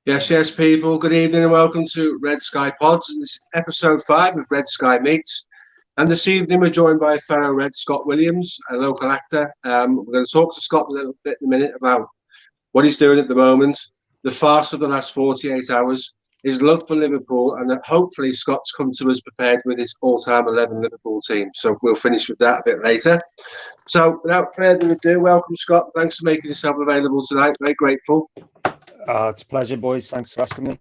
Yes, people. Good evening and welcome to Red Sky Pods. And this is episode 5 of Red Sky Meets. And this evening we're joined by fellow Red Scot Williams, a local actor. We're going to talk to Scott a little bit in a minute about what he's doing at the moment, the farce of the last 48 hours, his love for Liverpool, and that hopefully Scott's come to us prepared with his all-time 11 Liverpool team. So we'll finish with that a bit later. So without further ado, welcome, Scott. Thanks for making yourself available tonight. Very grateful. It's a pleasure, boys. Thanks for asking me.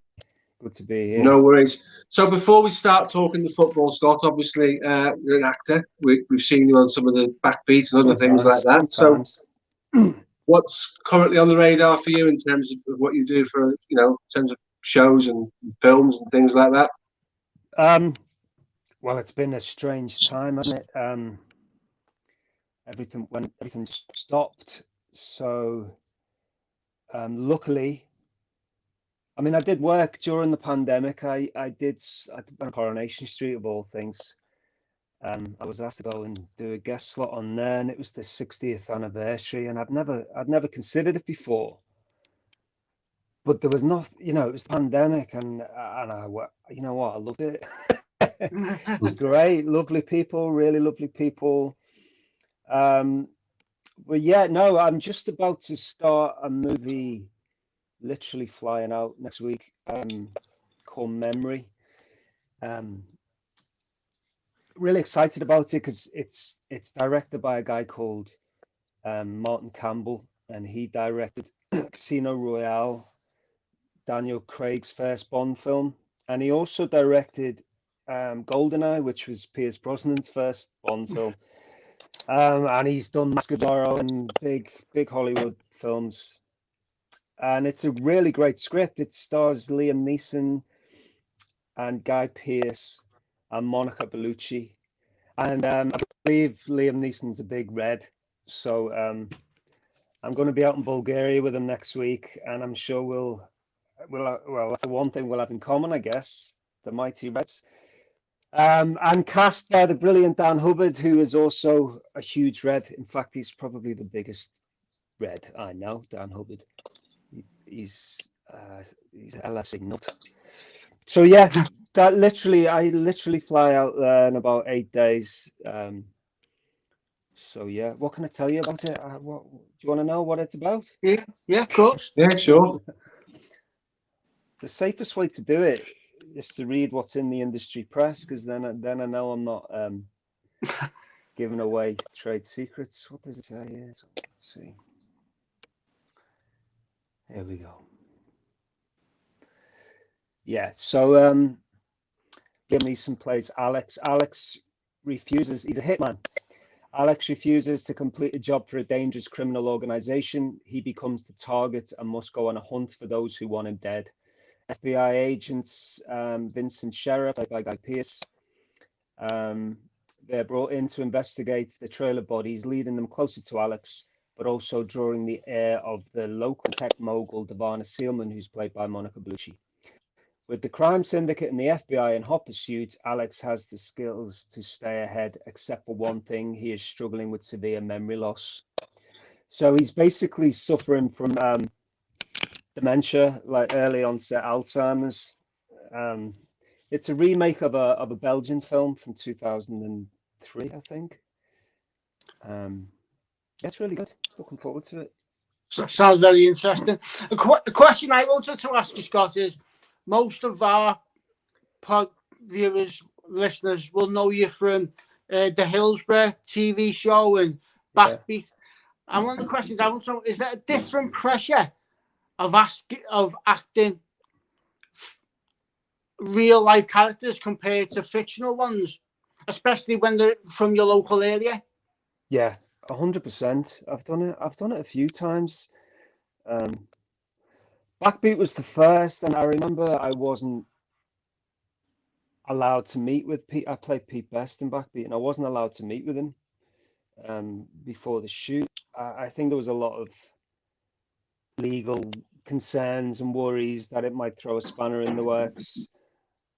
Good to be here. No worries. So before we start talking the football, Scott, obviously you're an actor. We've seen you on some of the backbeats and other things like that. Sometimes. So what's currently on the radar for you in terms of what you do for, in terms of shows and films and things like that? Well, it's been a strange time, hasn't it? Everything stopped. So luckily, I mean, I did work during the pandemic. I did on Coronation Street of all things. I was asked to go and do a guest slot on there, and it was the 60th anniversary, and I'd never considered it before. But there was nothing, it was the pandemic, and I, you know what, I loved it. It was great, lovely people, really lovely people. But yeah, no, I'm just about to start a movie, literally flying out next week, called Memory. Really excited about it because it's directed by a guy called Martin Campbell, and he directed Casino Royale, Daniel Craig's first Bond film, and he also directed GoldenEye, which was Pierce Brosnan's first Bond film. And he's done Mask of Zorro and big Hollywood films. And it's a really great script. It stars Liam Neeson and Guy Pearce and Monica Bellucci. And I believe Liam Neeson's a big Red. So I'm going to be out in Bulgaria with him next week. And I'm sure well, that's the one thing we'll have in common, I guess, the mighty Reds. And cast by the brilliant Dan Hubbard, who is also a huge Red. In fact, he's probably the biggest Red I know, Dan Hubbard. He's a LFC nut. So yeah, I literally fly out there in about 8 days. So yeah, what can I tell you about it? Do you want to know what it's about? Yeah, of course. Yeah, sure. The safest way to do it is to read what's in the industry press, because then I know I'm not giving away trade secrets. What does it say here? So, let's see. Here we go. Yeah, so Liam Neeson plays Alex. Alex refuses, he's a hitman. Alex refuses to complete a job for a dangerous criminal organization. He becomes the target and must go on a hunt for those who want him dead. FBI agents Vincent Sherrer, played by Guy Pearce, they're brought in to investigate the trail of bodies, leading them closer to Alex, but also drawing the air of the local tech mogul Davana Seelman, who's played by Monica Bellucci. With the crime syndicate and the FBI in hot pursuit, Alex has the skills to stay ahead, except for one thing: he is struggling with severe memory loss. So he's basically suffering from dementia, like early onset Alzheimer's. It's a remake of a Belgian film from 2003, I think. It's really good. Looking forward to it. Sounds very interesting. A question I wanted to ask you, Scott, is most of our pod viewers, listeners will know you from the Hillsborough TV show and Backbeat. Yeah. And one of the questions I want to know, is there a different pressure of acting real life characters compared to fictional ones, especially when they're from your local area? Yeah, 100%. I've done it a few times. Backbeat was the first, and I remember I wasn't allowed to meet with Pete. I played Pete Best in Backbeat, and I wasn't allowed to meet with him before the shoot. I think there was a lot of legal concerns and worries that it might throw a spanner in the works.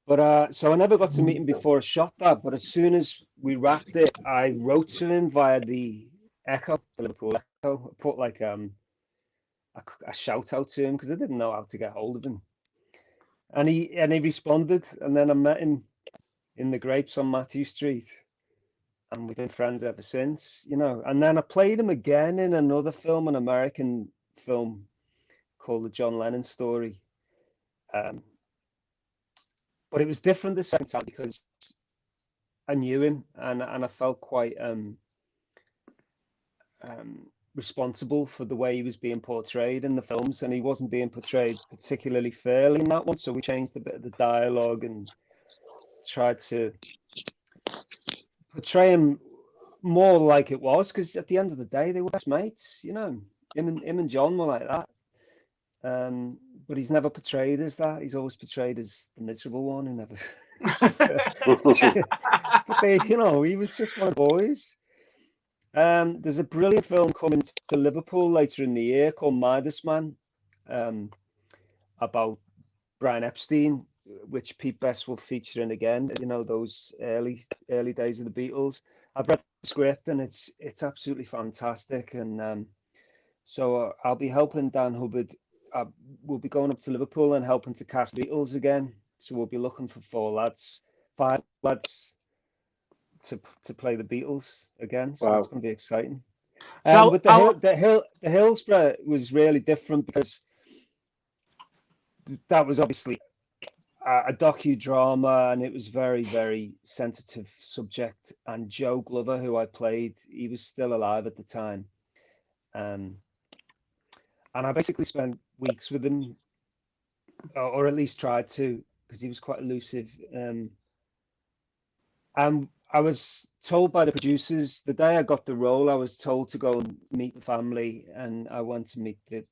But so I never got to meet him before I shot that. But as soon as we wrapped it, I wrote to him via the Echo, the Liverpool Echo. I put like a shout out to him because I didn't know how to get hold of him. And he responded, and then I met him in the Grapes on Matthew Street, and we've been friends ever since, you know. And then I played him again in another film, an American film called The John Lennon Story. But it was different the second time because I knew him, and I felt quite responsible for the way he was being portrayed in the films, and he wasn't being portrayed particularly fairly in that one. So we changed a bit of the dialogue and tried to portray him more like it was, because at the end of the day they were best mates, you know. Him and John were like that. But he's never portrayed as that. He's always portrayed as the miserable one who never. But they, you know, he was just one of the boys. There's a brilliant film coming to Liverpool later in the year called Midas Man, about Brian Epstein, which Pete Best will feature in again. You know, those early days of the Beatles. I've read the script and it's absolutely fantastic. And so I'll be helping Dan Hubbard. We'll be going up to Liverpool and helping to cast Beatles again. So we'll be looking for 5 lads to play the Beatles again. So it's going to be exciting. So but the Hillsborough was really different because that was obviously a docudrama, and it was very, very sensitive subject. And Joe Glover, who I played, he was still alive at the time. And I basically spent weeks with him, or at least tried to, because he was quite elusive. And I was told by the producers, the day I got the role, I was told to go and meet the family, and I went to meet the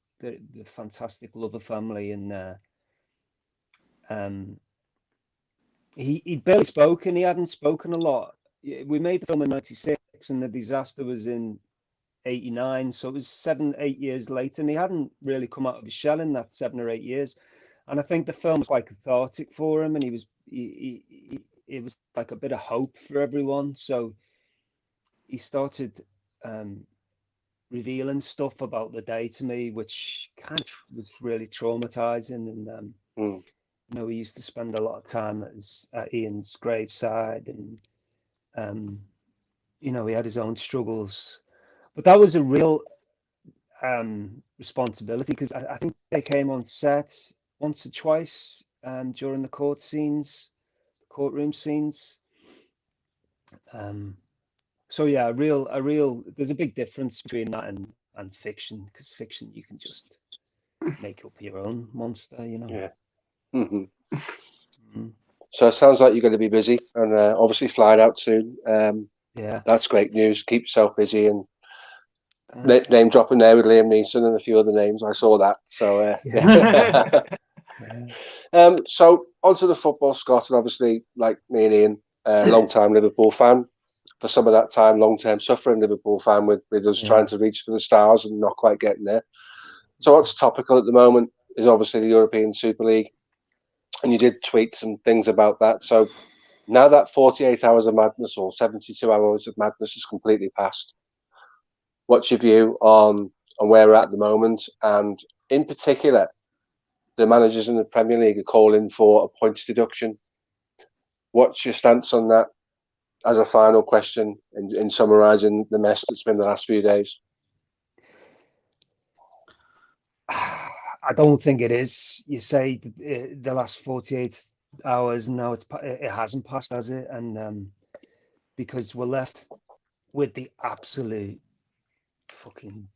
fantastic Lover family, and he'd barely spoken. He hadn't spoken a lot. We made the film in '96, and the disaster was in '89, so it was 7-8 years later, and he hadn't really come out of his shell in that 7 or 8 years. And I think the film was quite cathartic for him, and it was like a bit of hope for everyone. So he started revealing stuff about the day to me, which kind of was really traumatizing. And you know, we used to spend a lot of time at Ian's graveside, and you know, he had his own struggles. But that was a real responsibility, because I think they came on set once or twice during the courtroom scenes. So yeah, a real. There's a big difference between that and fiction, because fiction you can just make up your own monster, you know. Yeah. So it sounds like you're going to be busy, and obviously flying out soon. Yeah, that's great news. Keep yourself busy, and name dropping there with Liam Neeson and a few other names. I saw that. So so onto the football, Scott, and obviously, like me and Ian, long-time Liverpool fan. For some of that time, long-term suffering Liverpool fan with us trying to reach for the stars and not quite getting there. So what's topical at the moment is obviously the European Super League, and you did tweet some things about that. So now that 48 hours of madness or 72 hours of madness is completely passed, what's your view on where we're at the moment? And in particular, the managers in the Premier League are calling for a points deduction. What's your stance on that as a final question in summarising the mess that's been the last few days? I don't think it is. You say the last 48 hours, now it hasn't passed, has it? And because we're left with the absolute fucking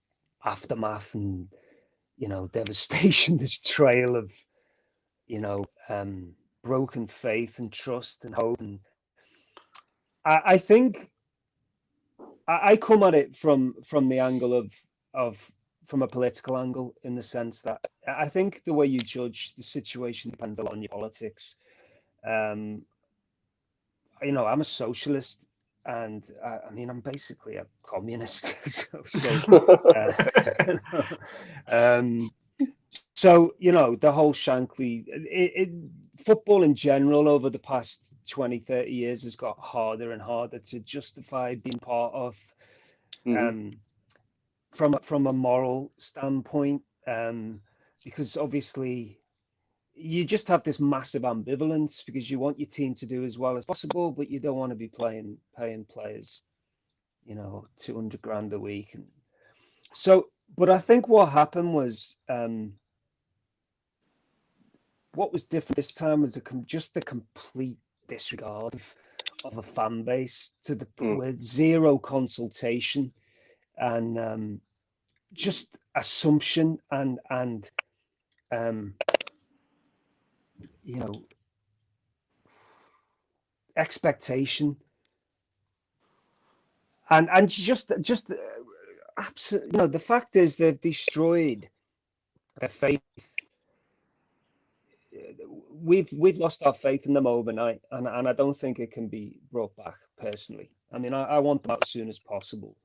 aftermath and, you know, devastation, this trail of, you know, broken faith and trust and hope. And I think I come at it from the angle of from a political angle, in the sense that I think the way you judge the situation depends a lot on your politics. You know, I'm a socialist, and I mean, I'm basically a communist. So you know, the whole Shankly, football in general over the past 20, 30 years has got harder and harder to justify being part of. From a moral standpoint, because obviously you just have this massive ambivalence because you want your team to do as well as possible, but you don't want to be paying players, 200 grand a week. And so, but I think what happened was, what was different this time was just the complete disregard of a fan base with zero consultation and just assumption and expectation and just absolutely, the fact is they've destroyed their faith. We've lost our faith in them overnight, and I don't think it can be brought back personally. I mean, I want them out as soon as possible,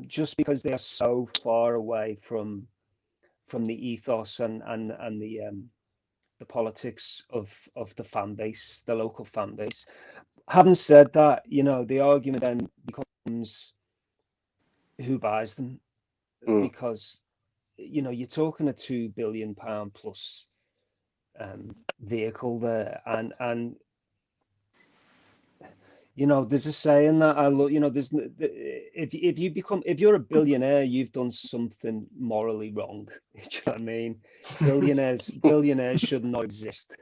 just because they are so far away from the ethos and the politics of the fan base, the local fan base. Having said that, the argument then becomes who buys them, because you're talking a £2 billion plus vehicle there, and there's a saying that I look, there's if you're a billionaire, you've done something morally wrong. Do you know what I mean? Billionaires should not exist.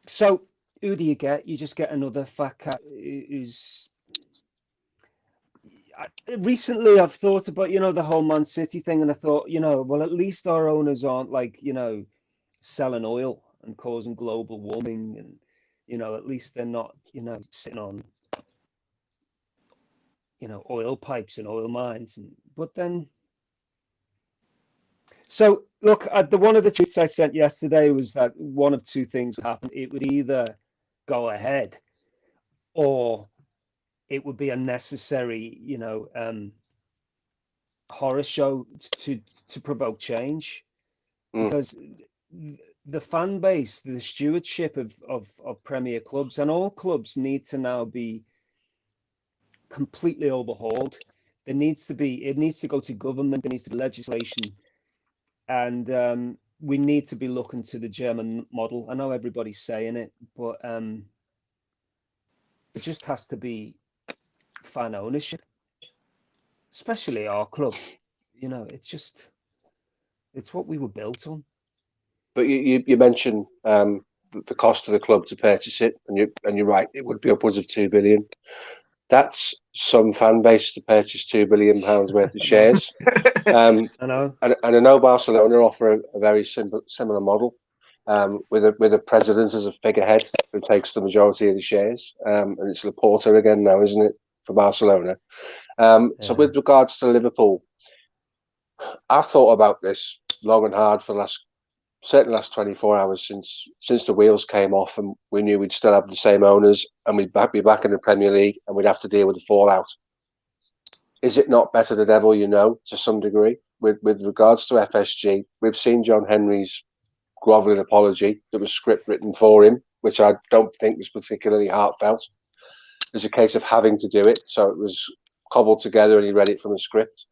So who do you get? You just get another fat cat who's. Recently, I've thought about the whole Man City thing, and I thought, well, at least our owners aren't like selling oil and causing global warming, and at least they're not sitting on oil pipes and oil mines. But then, so look, one of the tweets I sent yesterday was that one of two things would happen. It would either go ahead, or it would be a necessary horror show to provoke change, because the fan base, the stewardship of Premier clubs, and all clubs need to now be completely overhauled. It needs to go to government. There needs to be legislation, and we need to be looking to the German model. I know everybody's saying it, but it just has to be fan ownership, especially our club. It's what we were built on. But you mentioned the cost of the club to purchase it, and you're right, it would be upwards of £2 billion. That's some fan base to purchase £2 billion worth of shares. I know, and I know Barcelona offer a very similar model, with a president as a figurehead who takes the majority of the shares, and it's Laporta again now, isn't it, for Barcelona? So with regards to Liverpool, I've thought about this long and hard for certainly the last 24 hours since the wheels came off, and we knew we'd still have the same owners, and we'd be back in the Premier League, and we'd have to deal with the fallout. Is it not better the devil you know, to some degree? With regards to FSG, we've seen John Henry's grovelling apology. There was script written for him, which I don't think was particularly heartfelt. There's a case of having to do it, so it was cobbled together, and he read it from a script.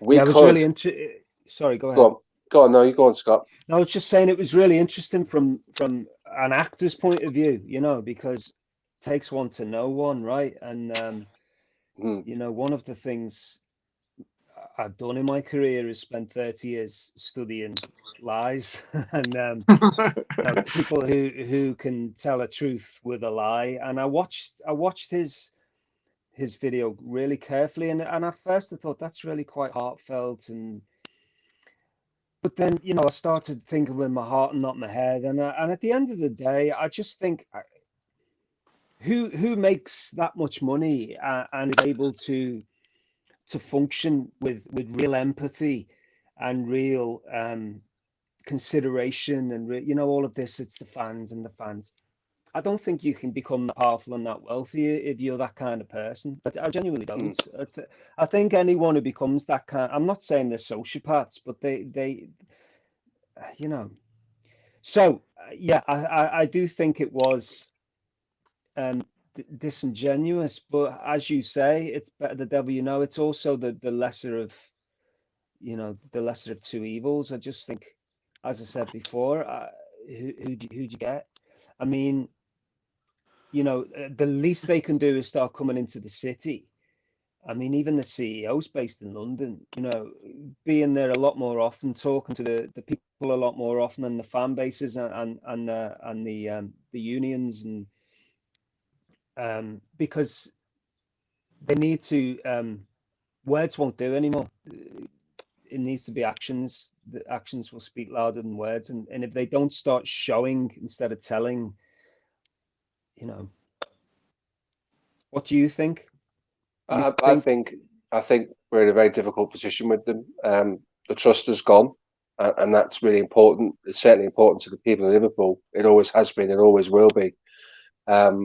It was really interesting. Sorry, go ahead. Go on, no, you go on, Scott. I was just saying it was really interesting from an actor's point of view, because it takes one to know one, right? And one of the things I've done in my career is spend 30 years studying lies and people who can tell a truth with a lie. And I watched his video really carefully, and at first I thought that's really quite heartfelt, but then I started thinking with my heart and not my head, and at the end of the day, I just think who makes that much money and is able to function with real empathy and real consideration and all of this. It's the fans. I don't think you can become that powerful and that wealthy if you're that kind of person. I genuinely don't. I think anyone who becomes that kind, I'm not saying they're sociopaths, but they So yeah, I do think it was disingenuous, but as you say, it's better the devil you know. It's also the lesser of, the lesser of two evils. I just think, as I said before, who'd you get? I mean, the least they can do is start coming into the city. I mean, even the CEO's based in London, being there a lot more often, talking to the people a lot more often, and the fan bases and the unions, and because they need to, words won't do anymore. It needs to be actions. The actions will speak louder than words, and if they don't start showing instead of telling, what do you think? I think we're in a very difficult position with them. The trust has gone, and that's really important. It's certainly important to the people of Liverpool. It always has been. It always will be. How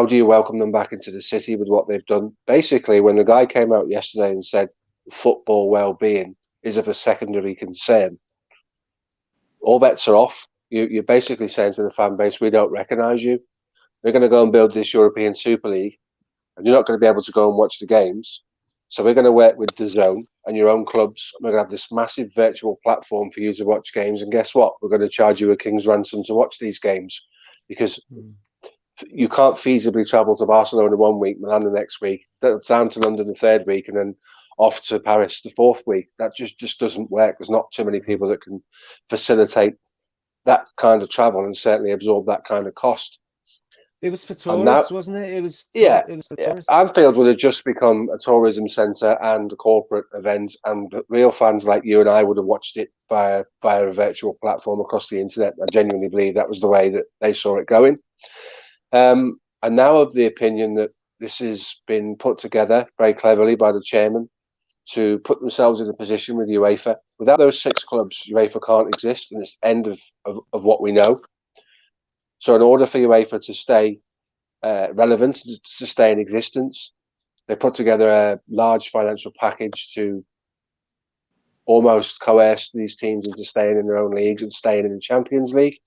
do you welcome them back into the city with what they've done? Basically, when the guy came out yesterday and said football well-being is of a secondary concern, all bets are off. You're basically saying to the fan base, we don't recognise you. We're going to go and build this European Super League, and you're not going to be able to go and watch the games. So we're going to work with DAZN and your own clubs. We're going to have this massive virtual platform for you to watch games. And guess what? We're going to charge you a king's ransom to watch these games, because you can't feasibly travel to Barcelona 1 week, Milan the next week, down to London the 3rd week, and then off to Paris the 4th week. That just doesn't work. There's not too many people that can facilitate that kind of travel and certainly absorb that kind of cost. It was for tourists, wasn't it? It was for tourists. Anfield would have just become a tourism centre and a corporate event, and real fans like you and I would have watched it via a virtual platform across the internet. I genuinely believe that was the way that they saw it going. And now of the opinion that this has been put together very cleverly by the chairman to put themselves in a position with UEFA. Without those 6 clubs, UEFA can't exist, and it's the end of what we know. So in order for UEFA to stay relevant, to stay in existence, they put together a large financial package to almost coerce these teams into staying in their own leagues and staying in the Champions League.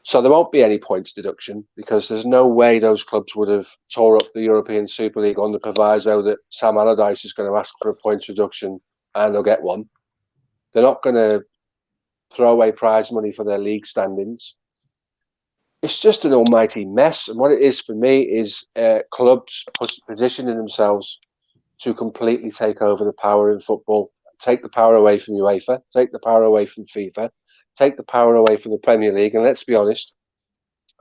So there won't be any points deduction, because there's no way those clubs would have tore up the European Super League on the proviso that Sam Allardyce is going to ask for a points reduction and they'll get one. They're not going to throw away prize money for their league standings. It's just an almighty mess. And what it is for me is clubs positioning themselves to completely take over the power in football, take the power away from UEFA, take the power away from FIFA, take the power away from the Premier League. And let's be honest,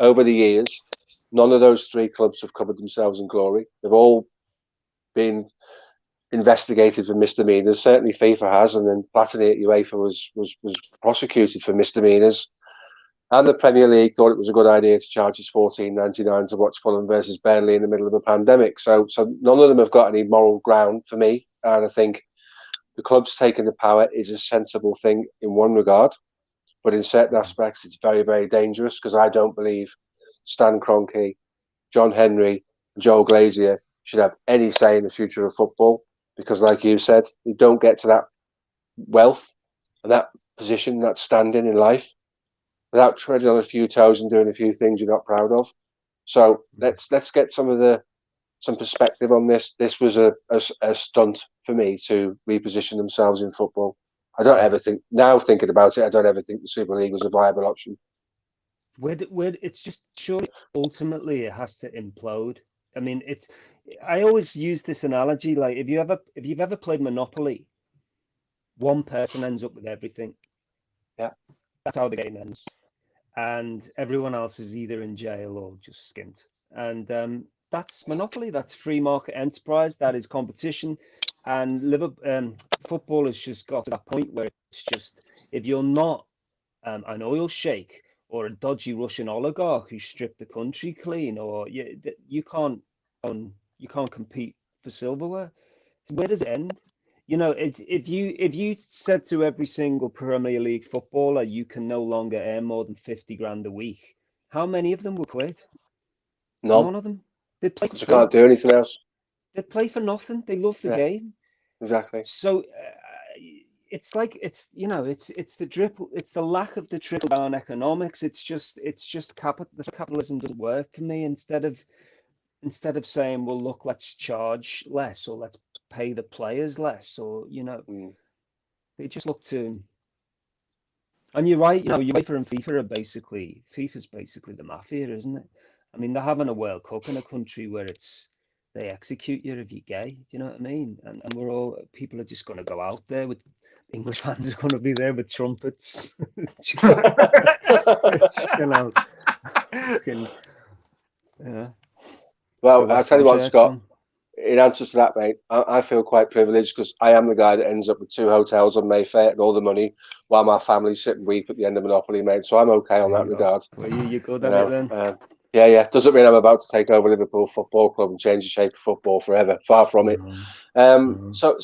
over the years, none of those 3 clubs have covered themselves in glory. They've all been investigated for misdemeanors. Certainly FIFA has, and then Platini at UEFA was prosecuted for misdemeanors. And the Premier League thought it was a good idea to charge us $14.99 to watch Fulham versus Burnley in the middle of a pandemic. So none of them have got any moral ground for me. And I think the clubs taking the power is a sensible thing in one regard. But in certain aspects, it's very, very dangerous, because I don't believe Stan Kroenke, John Henry, and Joel Glazier should have any say in the future of football, because, like you said, you don't get to that wealth and that position, that standing in life, without treading on a few toes and doing a few things you're not proud of. So let's get some perspective on this. This was a stunt for me to reposition themselves in football. I don't ever think, now thinking about it, I don't ever think the Super League was a viable option. It's just, surely ultimately it has to implode. I mean, I always use this analogy, like if you've ever played Monopoly, one person ends up with everything. Yeah. That's how the game ends. And everyone else is either in jail or just skint. And that's Monopoly, that's free market enterprise, that is competition. And football has just got to that point where it's just, if you're not an oil sheik or a dodgy Russian oligarch who stripped the country clean, or you can't compete for silverware. So where does it end? If you said to every single Premier League footballer you can no longer earn more than 50 grand a week, how many of them would quit? None of them. They'd play. You can't do anything else. They play for nothing. They love the game. Exactly. So it's like it's the lack of the trickle down economics. It's just capitalism doesn't work for me. Instead of saying, well, look, let's charge less or let's pay the players less, or they just look to. And you're right, UEFA and FIFA's basically the mafia, isn't it? I mean, they're having a World Cup in a country where they execute you if you're gay. Do you know what I mean? And people are just going to go out there with English fans are going to be there with trumpets. Well, I'll tell you what, Scott. In answer to that, mate, I feel quite privileged because I am the guy that ends up with 2 hotels on Mayfair and all the money while my family sit and weep at the end of Monopoly, mate. So I'm okay on that regard. Well, you're good at it then. Yeah. Doesn't mean I'm about to take over Liverpool Football Club and change the shape of football forever. Far from it. So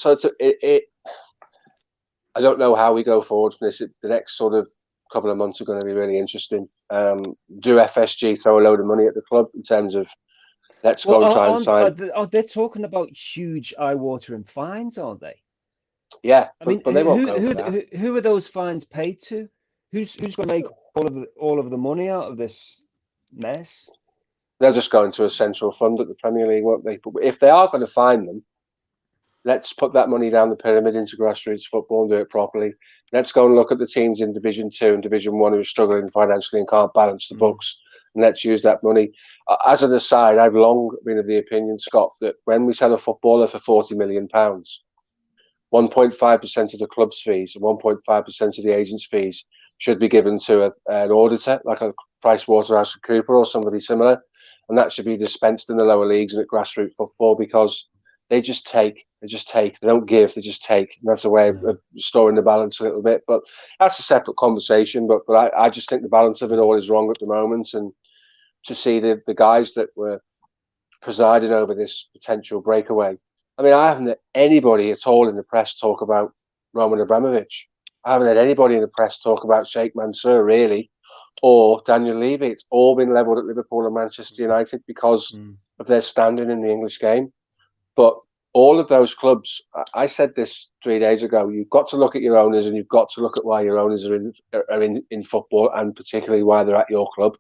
I don't know how we go forward from this. The next sort of couple of months are going to be really interesting. Do FSG throw a load of money at the club in terms of let's go and try and sign? They're talking about huge eye-watering fines, aren't they? Yeah, I mean, but they won't go for that. Who are those fines paid to? Who's going to make all of the money out of this mess? They'll just go into a central fund at the Premier League, won't they? But if they are going to fine them, let's put that money down the pyramid into grassroots football and do it properly. Let's go and look at the teams in Division 2 and Division 1 who are struggling financially and can't balance the books. And let's use that money. As an aside, I've long been of the opinion, Scott, that when we sell a footballer for £40 million, 1.5% of the club's fees and 1.5% of the agent's fees should be given to an auditor, like a PricewaterhouseCoopers or somebody similar. And that should be dispensed in the lower leagues and at grassroots football because they just take. They don't give, they just take. And that's a way of storing the balance a little bit. But that's a separate conversation. But I just think the balance of it all is wrong at the moment. And to see the guys that were presiding over this potential breakaway. I mean, I haven't had anybody at all in the press talk about Roman Abramovich. I haven't had anybody in the press talk about Sheikh Mansour, really, or Daniel Levy. It's all been levelled at Liverpool and Manchester United because of their standing in the English game. But all of those clubs, I said this 3 days ago, you've got to look at your owners and you've got to look at why your owners are in football and particularly why they're at your club.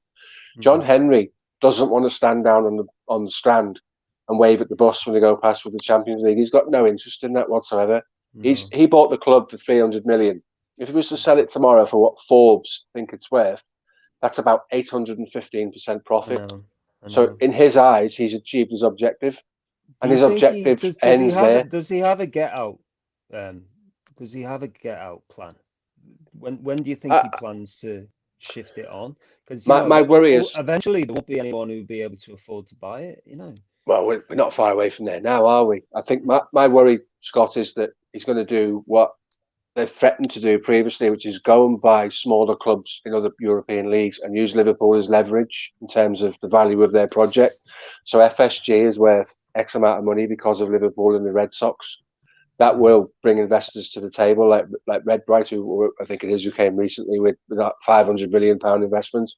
John Henry doesn't want to stand down on the Strand and wave at the bus when they go past with the Champions League. He's got no interest in that whatsoever. He bought the club for 300 million. If he was to sell it tomorrow for what Forbes think it's worth, that's about 815% profit. I know. So in his eyes, he's achieved his objective. And his objective ends there. Does he have a get out? Does he have a get out plan? When do you think he plans to shift it on? Because my worry is eventually there won't be anyone who'll be able to afford to buy it. Well, we're not far away from there now, are we? I think my worry, Scott, is that he's going to do what they've threatened to do previously, which is go and buy smaller clubs in other European leagues and use Liverpool as leverage in terms of the value of their project. So FSG is worth X amount of money because of Liverpool and the Red Sox. That will bring investors to the table, like Redbright, who I think it is, who came recently with that £500 million investment.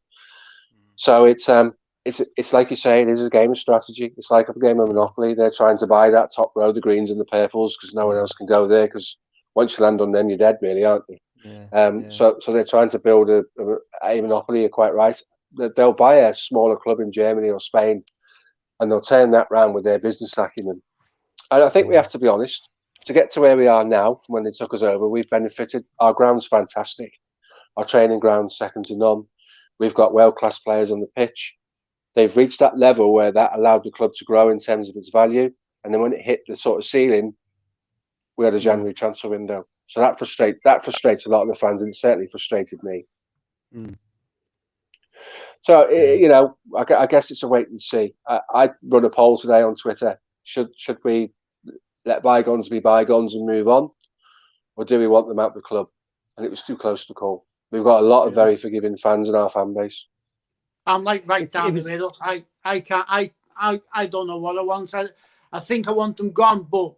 So it's like you say, it is a game of strategy. It's like a game of Monopoly. They're trying to buy that top row, the greens and the purples, because no one else can go there. Because once you land on them, you're dead, really, aren't you? So they're trying to build a monopoly. You're quite right. They'll buy a smaller club in Germany or Spain, and they'll turn that round with their business acumen. And I think we have to be honest. To get to where we are now, from when they took us over, we've benefited. Our ground's fantastic. Our training ground's second to none. We've got world-class players on the pitch. They've reached that level where that allowed the club to grow in terms of its value. And then when it hit the sort of ceiling, we had a January transfer window. So that frustrates a lot of the fans, and it certainly frustrated me. So, I guess it's a wait and see. I run a poll today on Twitter. Should we let bygones be bygones and move on? Or do we want them out of the club? And it was too close to call. We've got a lot of very forgiving fans in our fan base. I'm like right down the middle. I don't know what I want. I think I want them gone, but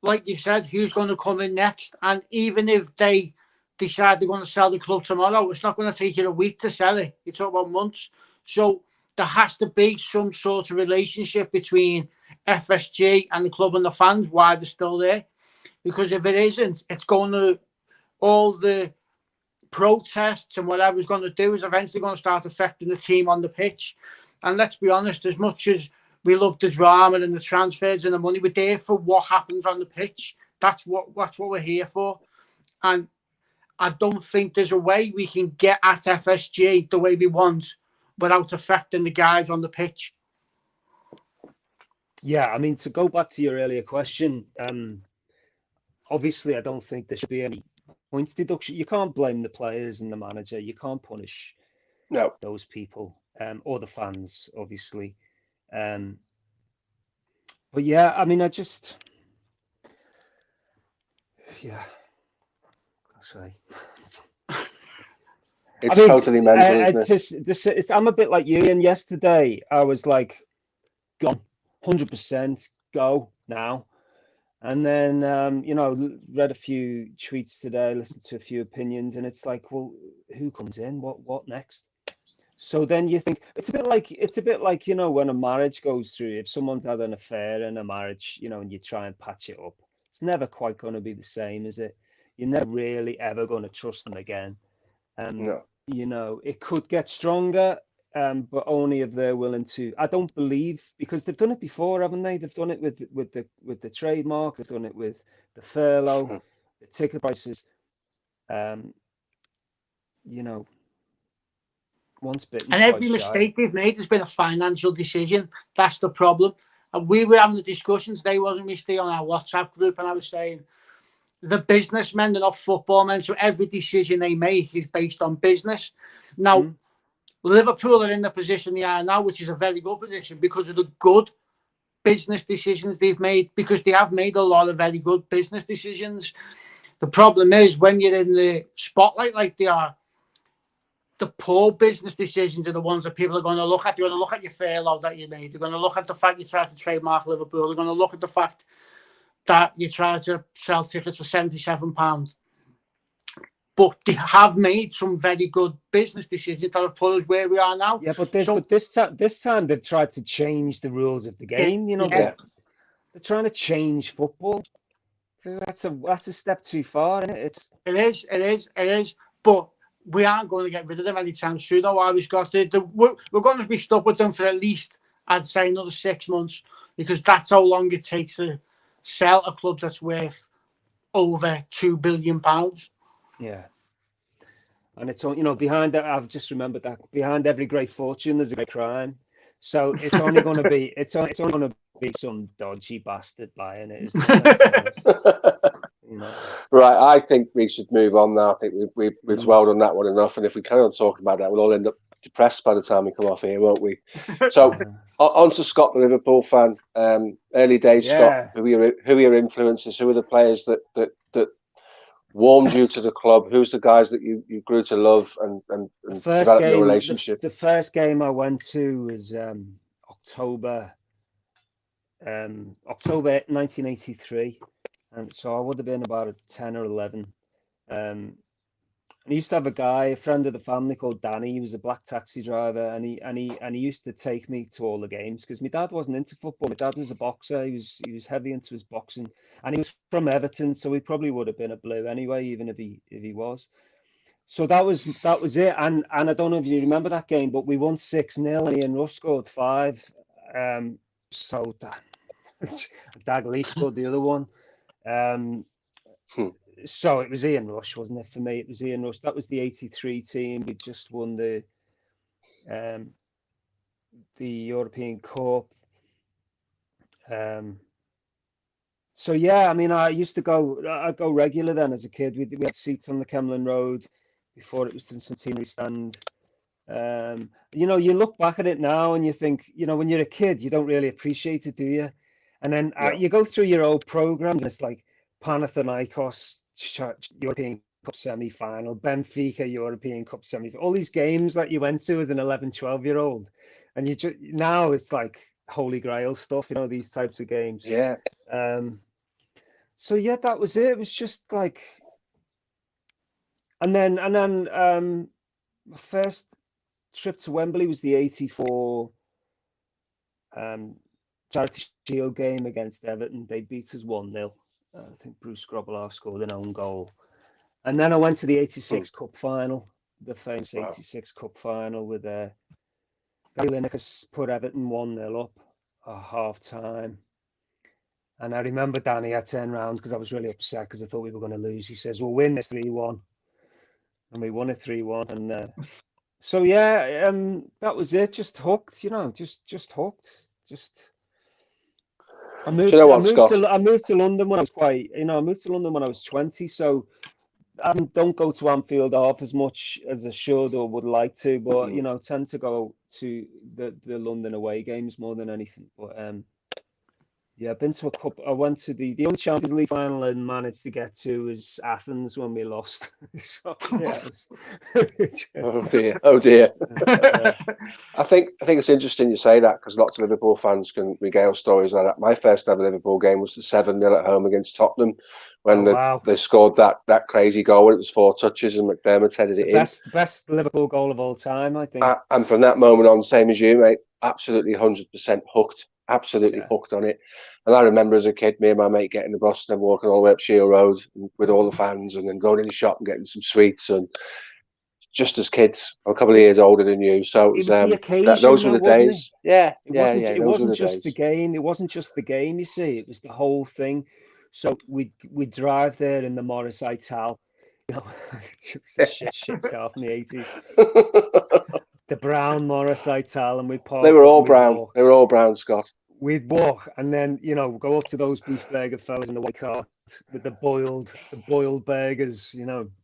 like you said, who's going to come in next? And even if they decide they're going to sell the club tomorrow, it's not going to take you a week to sell it. You talk about months. So there has to be some sort of relationship between FSG and the club and the fans while they're still there. because if it isn't, it's going to, all the protests and whatever's going to do is eventually going to start affecting the team on the pitch. And let's be honest, as much as we love the drama and the transfers and the money, we're there for what happens on the pitch. That's what we're here for. And I don't think there's a way we can get at FSG the way we want without affecting the guys on the pitch. Yeah, I mean, to go back to your earlier question, obviously I don't think there should be any points deduction. You can't blame the players and the manager. You can't punish those people or the fans, obviously. But yeah, I mean, I say. It's totally mental, isn't it? I'm a bit like you, and yesterday I was like, gone, 100%, go now. And then, read a few tweets today, listened to a few opinions, and it's like, well, who comes in? What next? So then you think it's a bit like when a marriage goes through. If someone's had an affair in a marriage, and you try and patch it up, it's never quite going to be the same, is it? You're never really ever going to trust them again. No. It could get stronger, but only if they're willing to. I don't believe, because they've done it before, haven't they? They've done it with the trademark. They've done it with the furlough, the ticket prices. Once bitten, and every twice shy. mistake they've made has been a financial decision. That's the problem. And we were having the discussions. Today, wasn't we, Steve, on our WhatsApp group, and I was saying, the businessmen, they're not football men, so every decision they make is based on business. Now, Liverpool are in the position they are now, which is a very good position because of the good business decisions they've made, because they have made a lot of very good business decisions. The problem is, when you're in the spotlight like they are, the poor business decisions are the ones that people are going to look at. They're going to look at your furlough that you made. They're going to look at the fact you tried to trademark Liverpool. They're going to look at the fact that you try to sell tickets for £77. But they have made some very good business decisions that have put us where we are now. Yeah, but this time they've tried to change the rules of the game. They're trying to change football. That's a step too far, isn't it? It is. But we aren't going to get rid of them anytime soon. Though we're going to be stuck with them for at least, I'd say, another 6 months, because that's how long it takes to sell a club that's worth over £2 billion. Yeah, and it's behind that. I've just remembered that behind every great fortune, there's a great crime. So it's only going to be only going to be some dodgy bastard buying it, isn't it? Right, I think we should move on now. I think we've dwelled on that one enough, and if we carry on talking about that, we'll all end up depressed by the time we come off here, won't we? So on to Scott, the Liverpool fan. Early days, Scott. Who are your influences? Who are the players that warmed you to the club? Who's the guys that you grew to love and develop your relationship? The first game I went to was October 1983, and so I would have been about 10 or 11. And I used to have a friend of the family called Danny. He was a black taxi driver, and he used to take me to all the games because my dad wasn't into football. My dad was a boxer. He was heavy into his boxing, and he was from Everton, so he probably would have been a Blue anyway, even if he was. So that was it. And I don't know if you remember that game, but we won 6-0, and Ian Rush scored 5. So Dagley scored the other one. So it was Ian Rush, wasn't it? For me, it was Ian Rush. That was the '83 team. We just won the European Cup. So yeah, I mean, I'd go regular then as a kid. We had seats on the Kemlyn Road before it was the centenary stand. You look back at it now and you think, when you're a kid, you don't really appreciate it, do you? And then you go through your old programs, and it's like Panathinaikos European Cup semi-final, Benfica European Cup semi-final, all these games that you went to as an 11, 12-year-old. And now it's like Holy Grail stuff, these types of games. Yeah. So yeah, that was it. It was just like, and then my first trip to Wembley was the '84 Charity Shield game against Everton. They beat us 1-0. I think Bruce Grobbelaar scored an own goal. And then I went to the 86 Cup final, the famous 86 Cup final with Gary Lineker put Everton 1-0 up at half time. And I remember Danny, I turned around because I was really upset because I thought we were going to lose. He says, we'll win this 3-1. And we won it 3-1. And so, yeah, that was it. Just hooked, just hooked. I moved to London when I was I moved to London when I was 20. So I don't go to Anfield half as much as I should or would like to, but tend to go to the London away games more than anything. But yeah, I've been to a couple. I went to the only Champions League final I managed to get to was Athens when we lost. So, yeah, oh dear. I think it's interesting you say that because lots of Liverpool fans can regale stories like that. My first ever Liverpool game was the 7-0 at home against Tottenham when they scored that crazy goal. It was 4 touches and McDermott headed it in. Best Liverpool goal of all time, I think. And from that moment on, same as you, mate, absolutely 100% hooked. Absolutely hooked on it. And I remember as a kid, me and my mate getting the bus and then walking all the way up Shield Road with all the fans and then going in the shop and getting some sweets and just as kids. I'm a couple of years older than you. So it was the occasion, those were the days. It wasn't just the game. It wasn't just the game, you see. It was the whole thing. So we drive there in the Morris Ital. It was a shit car from the 80s. The brown Morris Ital, and we parked. They were all brown. They were all brown, Scott. We'd walk and then, go up to those beef burger fellas in the white car with the boiled burgers,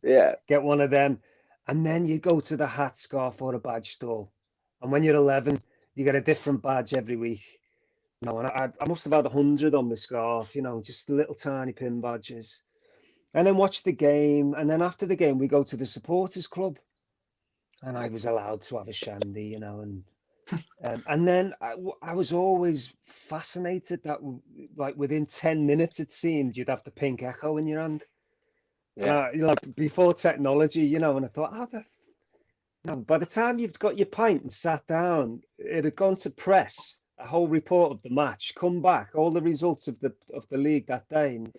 Yeah. Get one of them. And then you go to the hat, scarf or a badge store. And when you're 11, you get a different badge every week. And I must have had 100 on my scarf, just little tiny pin badges. And then watch the game. And then after the game, we go to the supporters club. And I was allowed to have a shandy, and then I was always fascinated that, like, within 10 minutes, it seemed, you'd have the pink Echo in your hand. Yeah. Before technology, and I thought, by the time you've got your pint and sat down, it had gone to press, a whole report of the match, come back, all the results of the league that day. And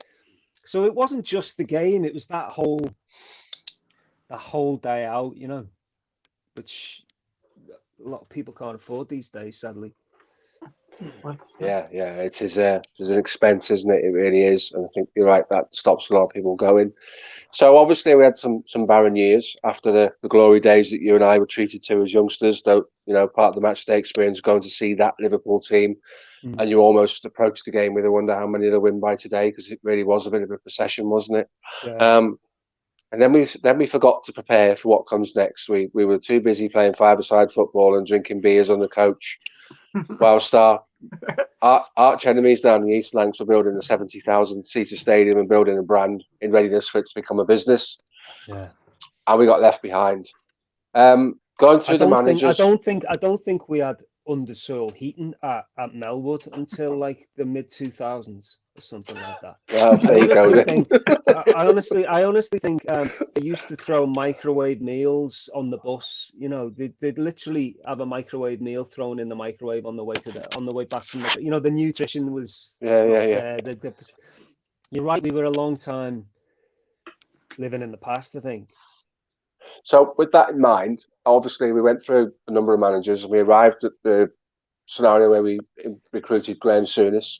so it wasn't just the game, it was that whole day out, which a lot of people can't afford these days, sadly. Yeah, it is. There's an expense, isn't it? It really is, and I think you're right. That stops a lot of people going. So obviously, we had some barren years after the glory days that you and I were treated to as youngsters. Though part of the match day experience, going to see that Liverpool team, and you almost approached the game with, I wonder how many they'll win by today, because it really was a bit of a procession, wasn't it? Yeah. And then we forgot to prepare for what comes next. We were too busy playing five-a-side football and drinking beers on the coach, whilst our arch enemies down the East Lancs were building a 70,000-seater stadium and building a brand in readiness for it to become a business. Yeah, and we got left behind. Going through the managers, I don't think we had undersoil heating at Melwood until like the mid 2000s or something like that. Well, there you go. I honestly think they used to throw microwave meals on the bus. They'd literally have a microwave meal thrown in the microwave on the way back from the nutrition was. Yeah. You're right. We were a long time living in the past, I think. So with that in mind, obviously we went through a number of managers and we arrived at the scenario where we recruited Graham Souness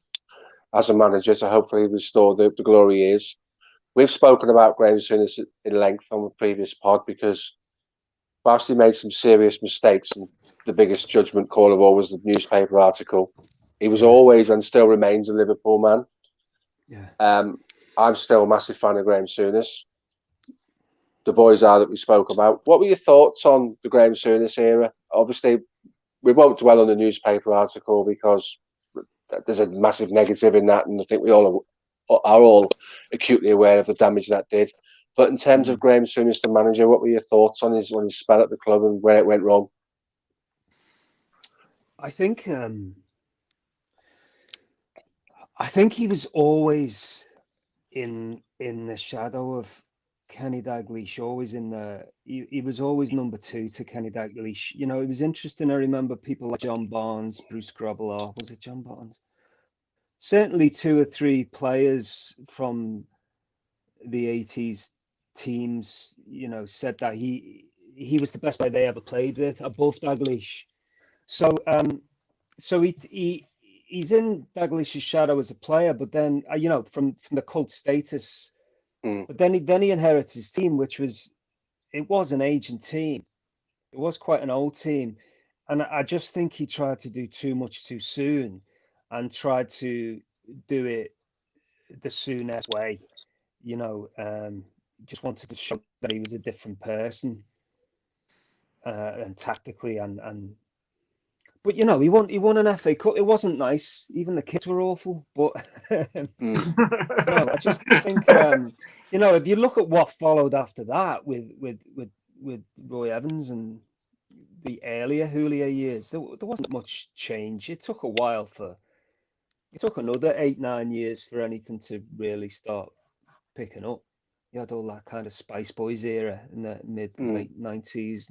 as a manager to hopefully restore the glory years. We've spoken about Graham Souness in length on the previous pod because whilst he made some serious mistakes, and the biggest judgment call of all was the newspaper article, he was always and still remains a Liverpool man. Yeah. I'm still a massive fan of Graham Souness. The boys are that we spoke about. What were your thoughts on the Graham Souness era? Obviously, we won't dwell on the newspaper article because there's a massive negative in that, and I think we all are all acutely aware of the damage that did. But in terms of Graham Souness, the manager, what were your thoughts on his spell at the club and where it went wrong? I think he was always in the shadow of Kenny Dalglish, always he was always number 2 to Kenny Dalglish. It was interesting. I remember people like John Barnes, Bruce Grobbelaar. Was it John Barnes? certainly 2 or 3 players from the 80s teams, said that he was the best player they ever played with, above Dalglish. So he's in Dalglish's shadow as a player, but then from the cult status. But then he inherits his team, which was an aging team. It was quite an old team, and I just think he tried to do too much too soon, and tried to do it the Souness way. Just wanted to show that he was a different person, and tactically and. But he won an FA Cup. It wasn't nice. Even the kids were awful. But I just think if you look at what followed after that with Roy Evans and the earlier Houllier years, there wasn't much change. It took a while it took another 8-9 years for anything to really start picking up. You had all that kind of Spice Boys era in the late 90s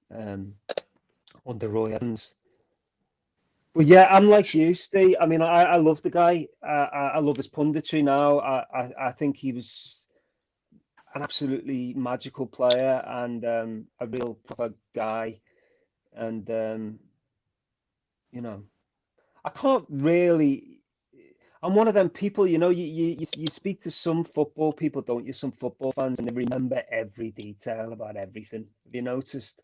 and under Roy Evans. Well, yeah, I'm like you, Steve. I mean, I love the guy. I love his punditry now. I think he was an absolutely magical player and a real proper guy. And I can't really. I'm one of them people. You speak to some football people, don't you? Some football fans, and they remember every detail about everything. Have you noticed?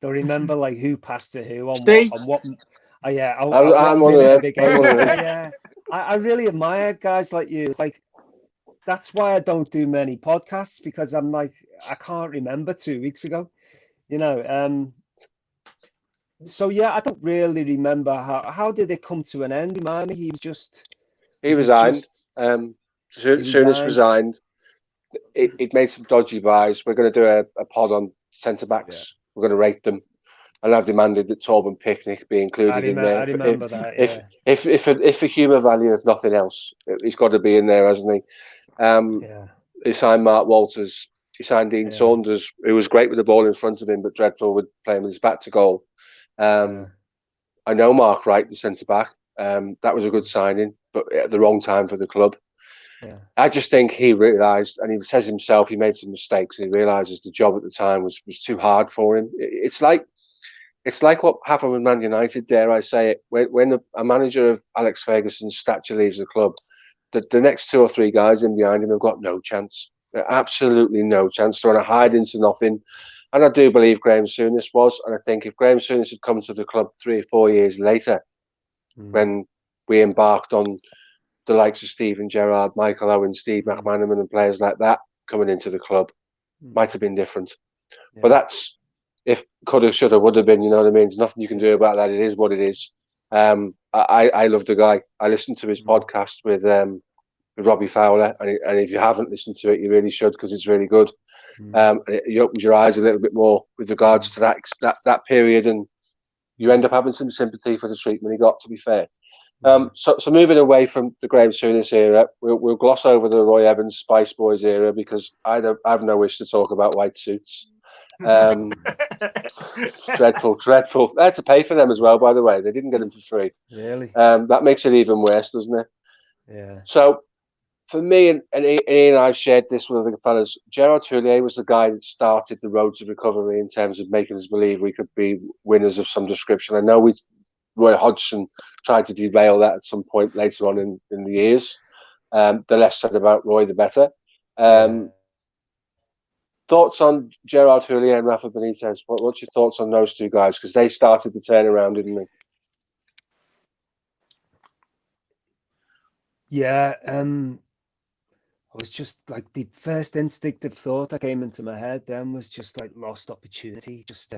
They'll remember like who passed to who on what. Oh, yeah, I'm one of them. Yeah, I really admire guys like you. It's like that's why I don't do many podcasts, because I'm like I can't remember 2 weeks ago. So yeah, I don't really remember how did it come to an end. Remind me, He resigned. Souness resigned. It made some dodgy buys. We're going to do a pod on centre backs. Yeah. We're going to rate them. And I've demanded that Torben Picnic be included in there. I remember that. Yeah. If for humour value, if nothing else, he's got to be in there, hasn't he? He signed Mark Walters. He signed Dean Saunders, who was great with the ball in front of him, but dreadful with playing with his back to goal. I know Mark Wright, the centre back. That was a good signing, but at the wrong time for the club. Yeah. I just think he realised, and he says himself, he made some mistakes, and he realises the job at the time was too hard for him. It's like what happened with Man United, dare I say it, when a manager of Alex Ferguson's stature leaves the club, the next 2 or 3 guys in behind him have got no chance. Absolutely no chance. They're on a hide into nothing. And I do believe Graham Souness was. And I think if Graham Souness had come to the club 3 or 4 years later, when we embarked on the likes of Steven Gerrard, Michael Owen, Steve McManaman and players like that coming into the club, might have been different. Yeah. But that's if coulda, shoulda, would have been, you know what I mean? There's nothing you can do about that. It is what it is. I love the guy. I listened to his podcast with Robbie Fowler, and if you haven't listened to it, you really should, because it's really good. It opens your eyes a little bit more with regards to that period, and you end up having some sympathy for the treatment he got, to be fair. So moving away from the Graham Souness era, we'll gloss over the Roy Evans Spice Boys era, because I have no wish to talk about white suits. Dreadful. They had to pay for them as well, by the way. They didn't get them for free. Really? That makes it even worse, doesn't it? Yeah. So for me, and Ian and I shared this with the fellas, Gerard Houllier was the guy that started the road to recovery in terms of making us believe we could be winners of some description. I know Roy Hodgson tried to derail that at some point later on in the years. The less said about Roy, the better. Thoughts on Gerard Houllier and Rafa Benitez? What's your thoughts on those 2 guys? Because they started the turnaround, didn't they? Yeah. I was just like, the first instinctive thought that came into my head then was just like lost opportunity. Just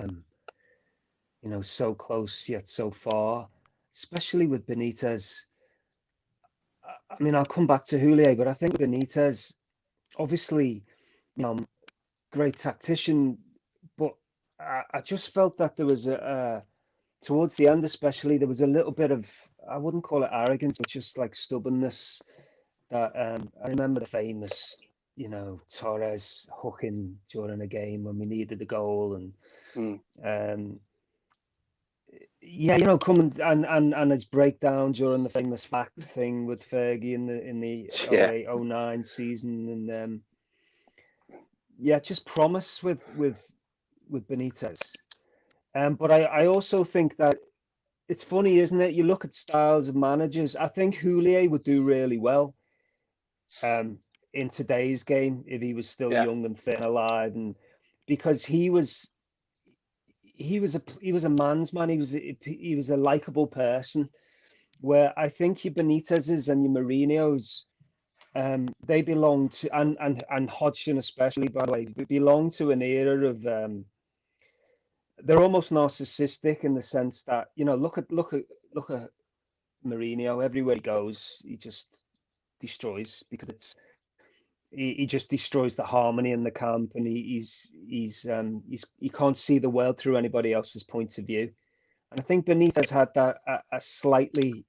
so close yet so far, especially with Benitez. I mean, I'll come back to Houllier, but I think Benitez, obviously, great tactician, but I just felt that there was towards the end, especially, there was a little bit of, I wouldn't call it arrogance, but just like stubbornness. That I remember the famous, Torres hooking during a game when we needed a goal, and Yeah, coming and his breakdown during the famous fact thing with Fergie in the Yeah, 08-09 season, and yeah, just promise with Benitez. But I also think that it's funny, isn't it? You look at styles of managers. I think Houllier would do really well in today's game if he was still yeah. young and fit and alive, and because he was a man's man. He was a likable person. Where I think your Benitez's and your Mourinho's, they belong to, and Hodgson especially, by the way, belong to an era of they're almost narcissistic in the sense that look at Mourinho. Everywhere he goes, he just destroys because he just destroys the harmony in the camp, and he can't see the world through anybody else's point of view. And I think Benitez had that a slightly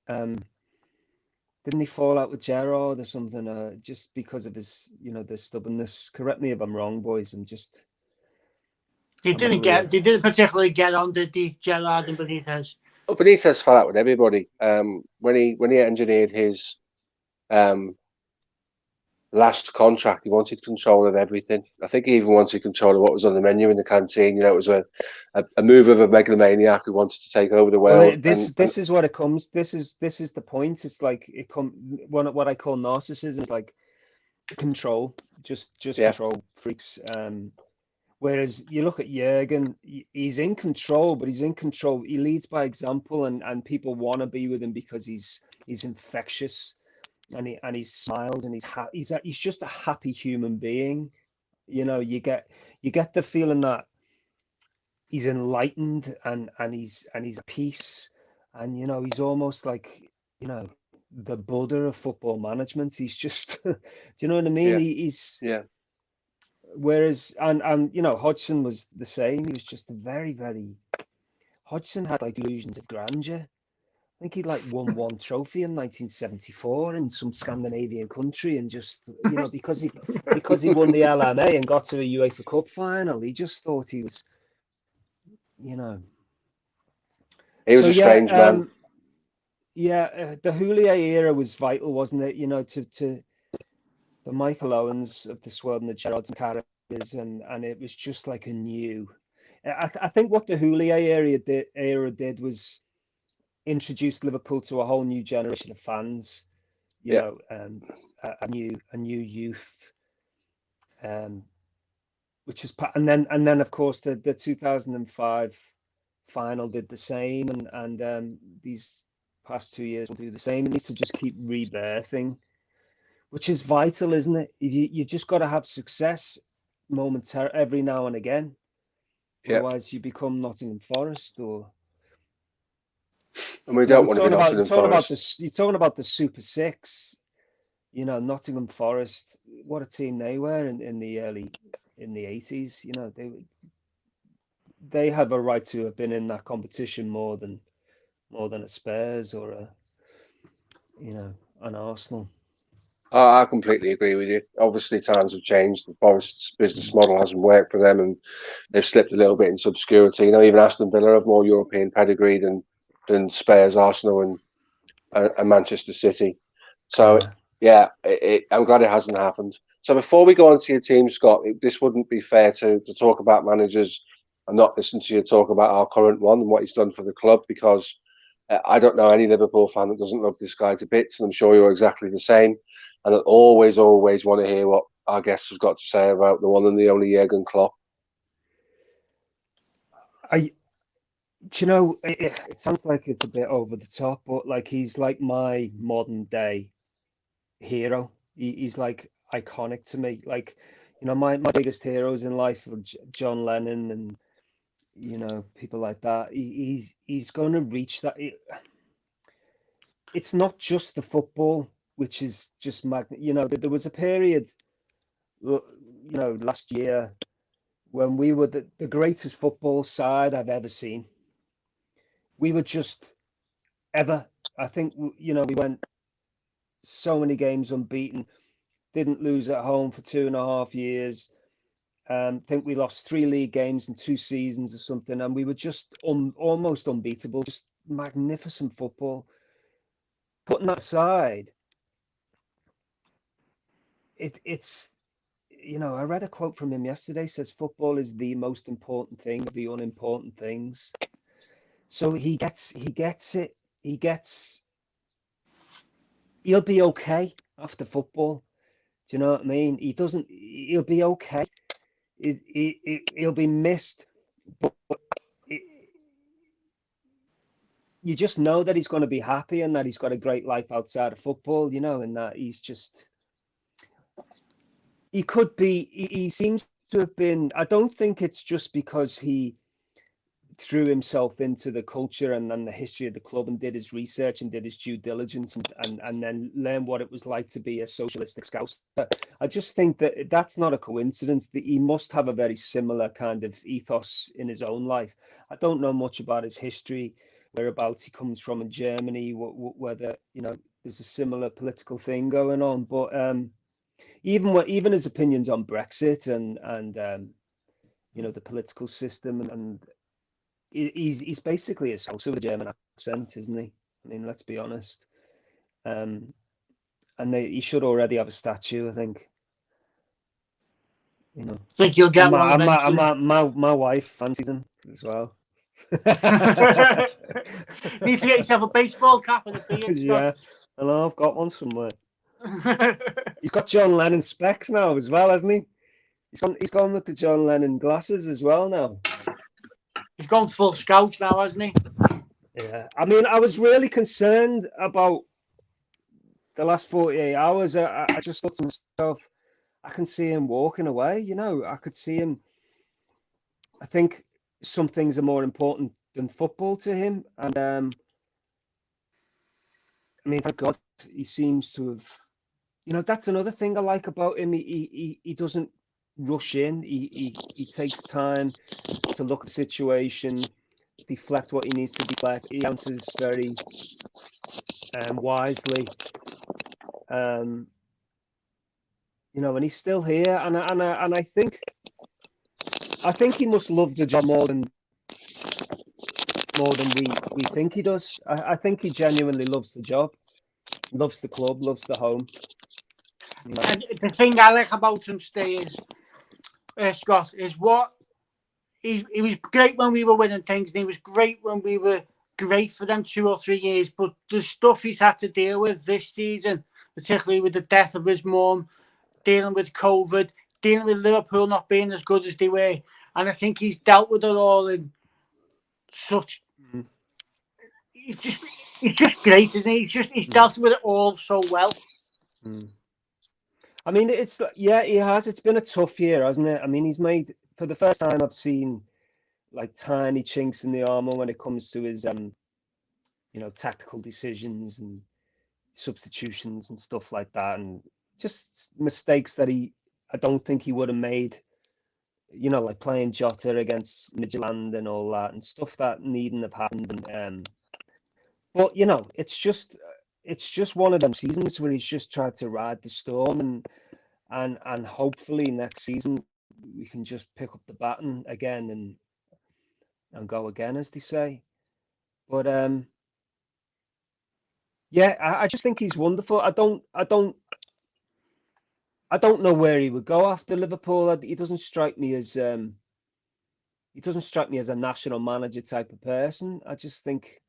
didn't he fall out with Gerrard or something? Just because of his, the stubbornness. Correct me if I'm wrong, boys. They I'm a didn't real. get. They didn't particularly get on, did they, Gerrard and Benitez? Well, Benitez fell out with everybody. When he engineered his last contract, he wanted control of everything. I think he even wanted control of what was on the menu in the canteen. It was a move of a megalomaniac who wanted to take over the Well, world. this is what it comes. This is the point. It's like what I call narcissism is like control, just Yeah, control freaks. Whereas you look at Jurgen, he's in control, but he's in control. He leads by example, and people want to be with him because he's infectious, and he smiles, and he's just a happy human being. You get the feeling that he's enlightened, and he's at peace, and he's almost like the Buddha of football management. He's just do you know what I mean? yeah, He's yeah. Whereas and Hodgson was the same. He was just a very, very Hodgson had like illusions of grandeur. I think he like won one trophy in 1974 in some Scandinavian country, and just because he won the LMA and got to a UEFA Cup final, he just thought he was, you know. He was So a yeah, strange man. the Houllier era was vital, wasn't it? To the Michael Owens of this world and the Gerrards and Carragers, and it was just like a new. I think what the Houllier era did was introduce Liverpool to a whole new generation of fans. Yeah, A new youth, um, which is and then of course the 2005 final did the same, and these past 2 years will do the same. It needs to just keep rebirthing, which is vital, isn't it? You just got to have success momentarily every now and again. yeah. Otherwise, you become Nottingham Forest, or And we don't you're want to be talking about Nottingham Forest. you're talking about the Super Six. Nottingham Forest. What a team they were in the 80s. They have a right to have been in that competition more than a Spurs or an Arsenal. I completely agree with you. Obviously, times have changed. The Forest's business model hasn't worked for them, and they've slipped a little bit into obscurity. Even Aston Villa have more European pedigree than Spurs, Arsenal, and Manchester City. So, Yeah. yeah, I'm glad it hasn't happened. So, before we go on to your team, Scott, this wouldn't be fair to talk about managers and not listen to you talk about our current one and what he's done for the club, because I don't know any Liverpool fan that doesn't love this guy to bits, and I'm sure you're exactly the same. And I always want to hear what our guest has got to say about the one and the only Jurgen Klopp. It sounds like it's a bit over the top, but like he's like my modern day hero. He's like iconic to me. Like, my biggest heroes in life are John Lennon and people like that. He's going to reach that. It's not just the football, which is just magnet. There was a period, last year when we were the greatest football side I've ever seen. We were just ever. I think we went so many games unbeaten, didn't lose at home for 2.5 years, think we lost 3 league games in 2 seasons or something, and we were just almost unbeatable, just magnificent football. Putting that aside, it's, you know, I read a quote from him yesterday, says football is the most important thing of the unimportant things. So he gets it. He'll be okay after football. Do you know what I mean? He'll be okay. He'll be missed, but you just know that he's going to be happy and that he's got a great life outside of football, you know, and that he seems to have been, I don't think it's just because he threw himself into the culture and the history of the club and did his research and did his due diligence and then learned what it was like to be a socialistic Scouser. I just think that that's not a coincidence, that he must have a very similar kind of ethos in his own life. I don't know much about his history, whereabouts he comes from in Germany, whether, you know, there's a similar political thing going on, but even his opinions on Brexit and you know, the political system, and he's basically a Scouser with a German accent, isn't he? I mean, let's be honest. And he should already have a statue, I think. You know, Think you'll get one eventually. My wife fancies him as well. Need to get yourself a baseball cap and a beard, Scott. Yeah, I know, I've got one somewhere. He's got John Lennon specs now as well, hasn't he? He's gone with the John Lennon glasses as well now. He's gone full Scout now, hasn't he? Yeah, I mean, I was really concerned about the last 48 hours. I just thought to myself, I can see him walking away, you know, I could see him. I think some things are more important than football to him. And I mean, thank God he seems to have, you know, that's another thing I like about him. He doesn't rush in. He takes time to look at the situation, deflect what he needs to deflect. He answers very wisely. You know, and he's still here, and I think he must love the job more than we think he does. I think he genuinely loves the job, loves the club, loves the home. You know? And the thing I like about him today is, Scott, is what he was great when we were winning things, and he was great when we were great for them 2 or 3 years. But the stuff he's had to deal with this season, particularly with the death of his mum, dealing with COVID, dealing with Liverpool not being as good as they were, and I think he's dealt with it all in such. He's just great, isn't he? He's dealt with it all so well. I mean, he has. It's been a tough year, hasn't it? I mean, he's made, for the first time I've seen like tiny chinks in the armor when it comes to his you know, tactical decisions and substitutions and stuff like that, and just mistakes that I don't think he would have made, you know, like playing Jota against Midtjylland and all that, and stuff that needn't have happened. But you know, it's just one of them seasons where he's just tried to ride the storm, and hopefully next season we can just pick up the baton again and go again, as they say. But yeah, I just think he's wonderful. I don't know where he would go after Liverpool. He doesn't strike me as a national manager type of person. I just think,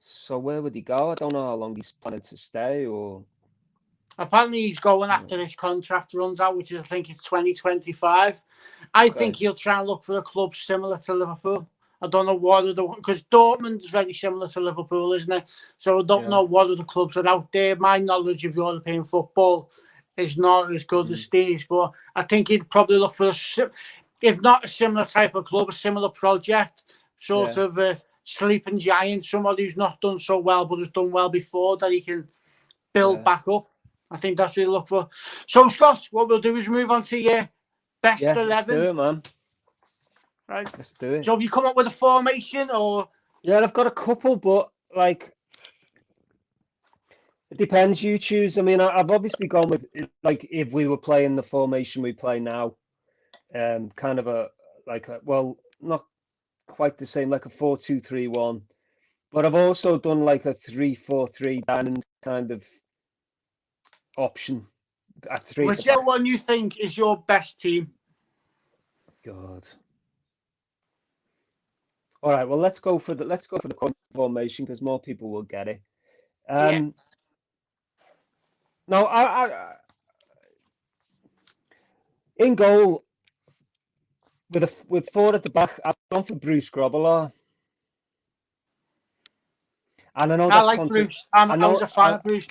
so where would he go? I don't know how long he's planning to stay, or apparently he's going after his contract runs out, which is, I think it's 2025. I think he'll try and look for a club similar to Liverpool. I don't know what other, because Dortmund is very similar to Liverpool, isn't it? So I don't know what other clubs are out there. My knowledge of European football is not as good as Steve's, but I think he'd probably look for if not a similar type of club, a similar project, sort of a sleeping giant, somebody who's not done so well but has done well before, that he can build back up. I think that's what he'll look for. So, Scott, what we'll do is move on to your best 11. Let's do it, man. Right. Let's do it. So have you come up with a formation, or? Yeah, I've got a couple, but like, it depends. You choose. I mean, I've obviously gone with, like, if we were playing the formation we play now, kind of well, not quite the same, like a 4-2-3-1. But I've also done like a 3-4-3 diamond kind of option. A three. Whichever one you think is your best team. God. All right. Well, let's go for the current formation because more people will get it. Yeah. No, I in goal with four at the back. I've gone for Bruce Grobbelaar. And I know I like Bruce. I was a fan of Bruce.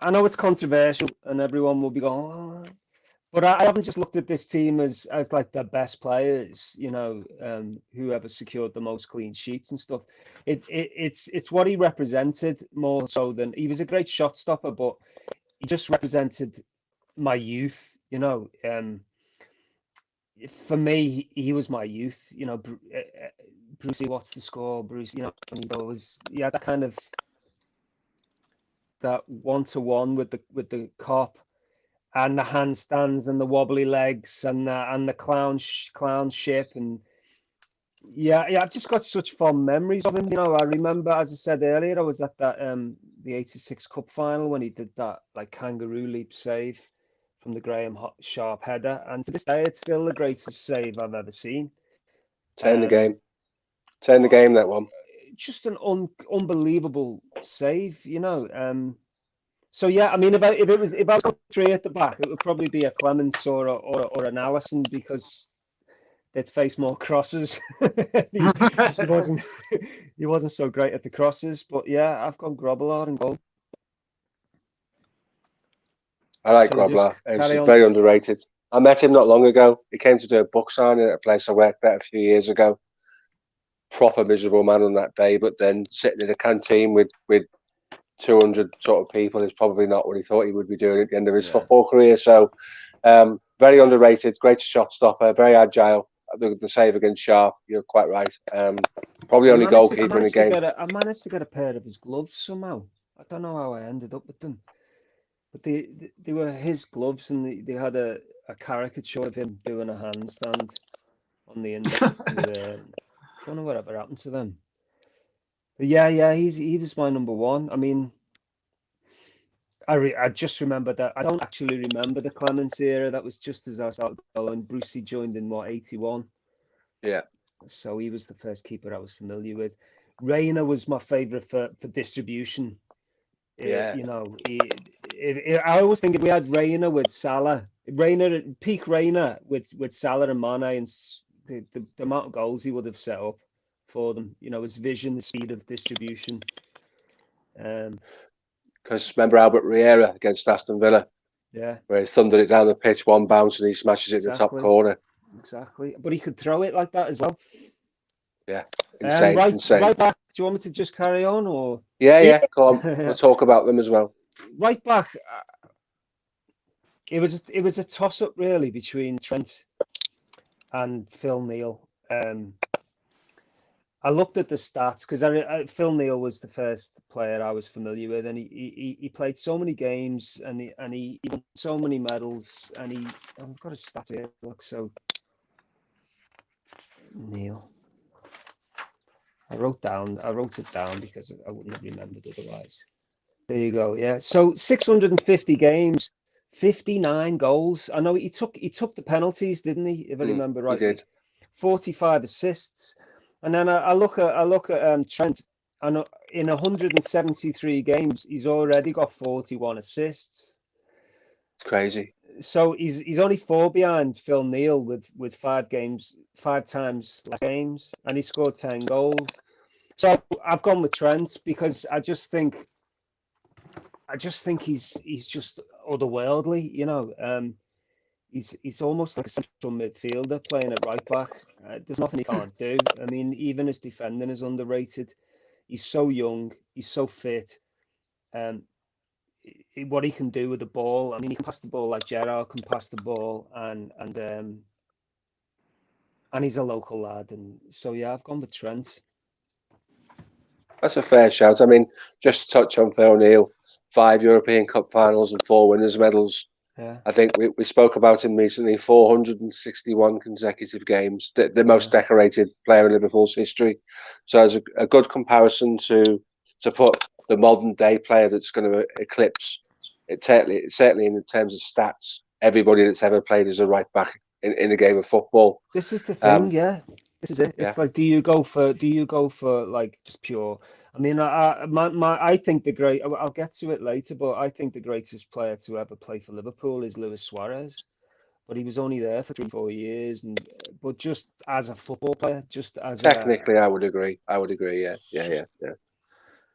I know it's controversial, and everyone will be going, oh. But I haven't just looked at this team as like the best players, you know, whoever secured the most clean sheets and stuff. It's what he represented more so than he was a great shot stopper, but he just represented my youth, you know. For me, he was my youth, you know. Brucey, what's the score? Bruce, you know, he had that kind of that 1-to-1 with the cop and the handstands and the wobbly legs and the clown ship and yeah, I've just got such fond memories of him. You know, I remember, as I said earlier, I was at that the '86 Cup final when he did that like kangaroo leap save from the Graham Sharp header, and to this day, it's still the greatest save I've ever seen. Turn the game, that one. Just an unbelievable save, you know. So yeah, I mean, if I was got three at the back, it would probably be a Clements or an Allison because they'd face more crosses. he wasn't so great at the crosses, but yeah, I've gone Grobbelaar and goal. I like Grobbelaar. He's very underrated. I met him not long ago. He came to do a book signing at a place I worked at a few years ago. Proper miserable man on that day, but then sitting in a canteen with 200 sort of people is probably not what he thought he would be doing at the end of his football career. So very underrated, great shot stopper, very agile. The save against Sharp, you're quite right. Probably only goalkeeper in the game. I managed to get a pair of his gloves somehow. I don't know how I ended up with them, but they were his gloves, and they had a caricature of him doing a handstand on the index. I don't know whatever happened to them. But yeah, he was my number one. I mean, I just remember that. I don't actually remember the Clements era. That was just as I started going. Brucey joined in 81. Yeah. So he was the first keeper I was familiar with. Rayner was my favourite for distribution. Yeah. You know, I always think if we had Rayner with Salah, peak Rayner with Salah and Mane, and the amount of goals he would have set up for them, you know, his vision, the speed of distribution. Because remember Albert Riera against Aston Villa? Yeah. Where he thundered it down the pitch, one bounce, and he smashes it in the top corner. Exactly. But he could throw it like that as well. Yeah. Insane. Insane. Right back. Do you want me to just carry on, or? Yeah. Go on. We'll talk about them as well. Right back. It was a toss up really between Trent and Phil Neal. I looked at the stats because Phil Neal was the first player I was familiar with, and he played so many games and he won so many medals, and I've got his stats here. Look, so Neal. I wrote it down because I wouldn't have remembered otherwise. There you go. Yeah. So 650 games, 59 goals. I know he took the penalties, didn't he? If I remember right. He did. 45 assists. And then I look at Trent, and in 173 games, he's already got 41 assists. It's crazy. So he's only 4 behind Phil Neal with 5 times less games, and he scored 10 goals. So I've gone with Trent because I just think he's just otherworldly, you know. He's almost like a central midfielder playing at right back. There's nothing he can't do. I mean, even his defending is underrated. He's so young. He's so fit. What he can do with the ball. I mean, he can pass the ball like Gerrard can pass the ball, and he's a local lad. And so yeah, I've gone with Trent. That's a fair shout. I mean, just to touch on Phil Neal, 5 European Cup finals and 4 winners' medals. Yeah. I think we spoke about him recently. 461 consecutive games, the most decorated player in Liverpool's history. So as a good comparison to put the modern day player that's going to eclipse it, certainly in terms of stats, everybody that's ever played as a right back in the game of football. This is the thing, yeah. This is it. Yeah. It's like, do you go for like just pure? I mean, I think I'll get to it later, but I think the greatest player to ever play for Liverpool is Luis Suarez. But he was only there for 3-4 years, but just as a football player, just as Technically, I would agree. Yeah.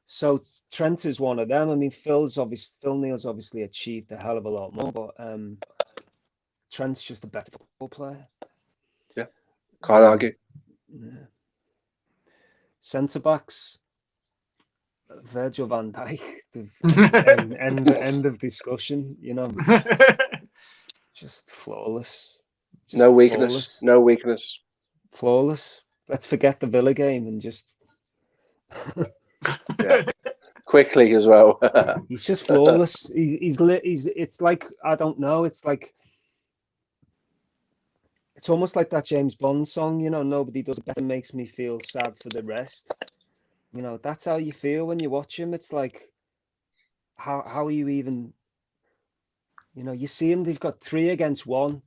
So Trent is one of them. I mean, Phil Neal's obviously achieved a hell of a lot more, but Trent's just a better football player. Yeah, can't argue. Yeah. Centre backs, Virgil van Dijk. End of discussion. You know, just flawless. Just No weakness. No weakness. Flawless. Let's forget the Villa game and just. Yeah. Quickly as well. He's just flawless. It's like, I don't know. It's almost like that James Bond song, you know, nobody does it better, makes me feel sad for the rest. You know, that's how you feel when you watch him. It's like, how are you even, you know, you see him, he's got 3 against 1.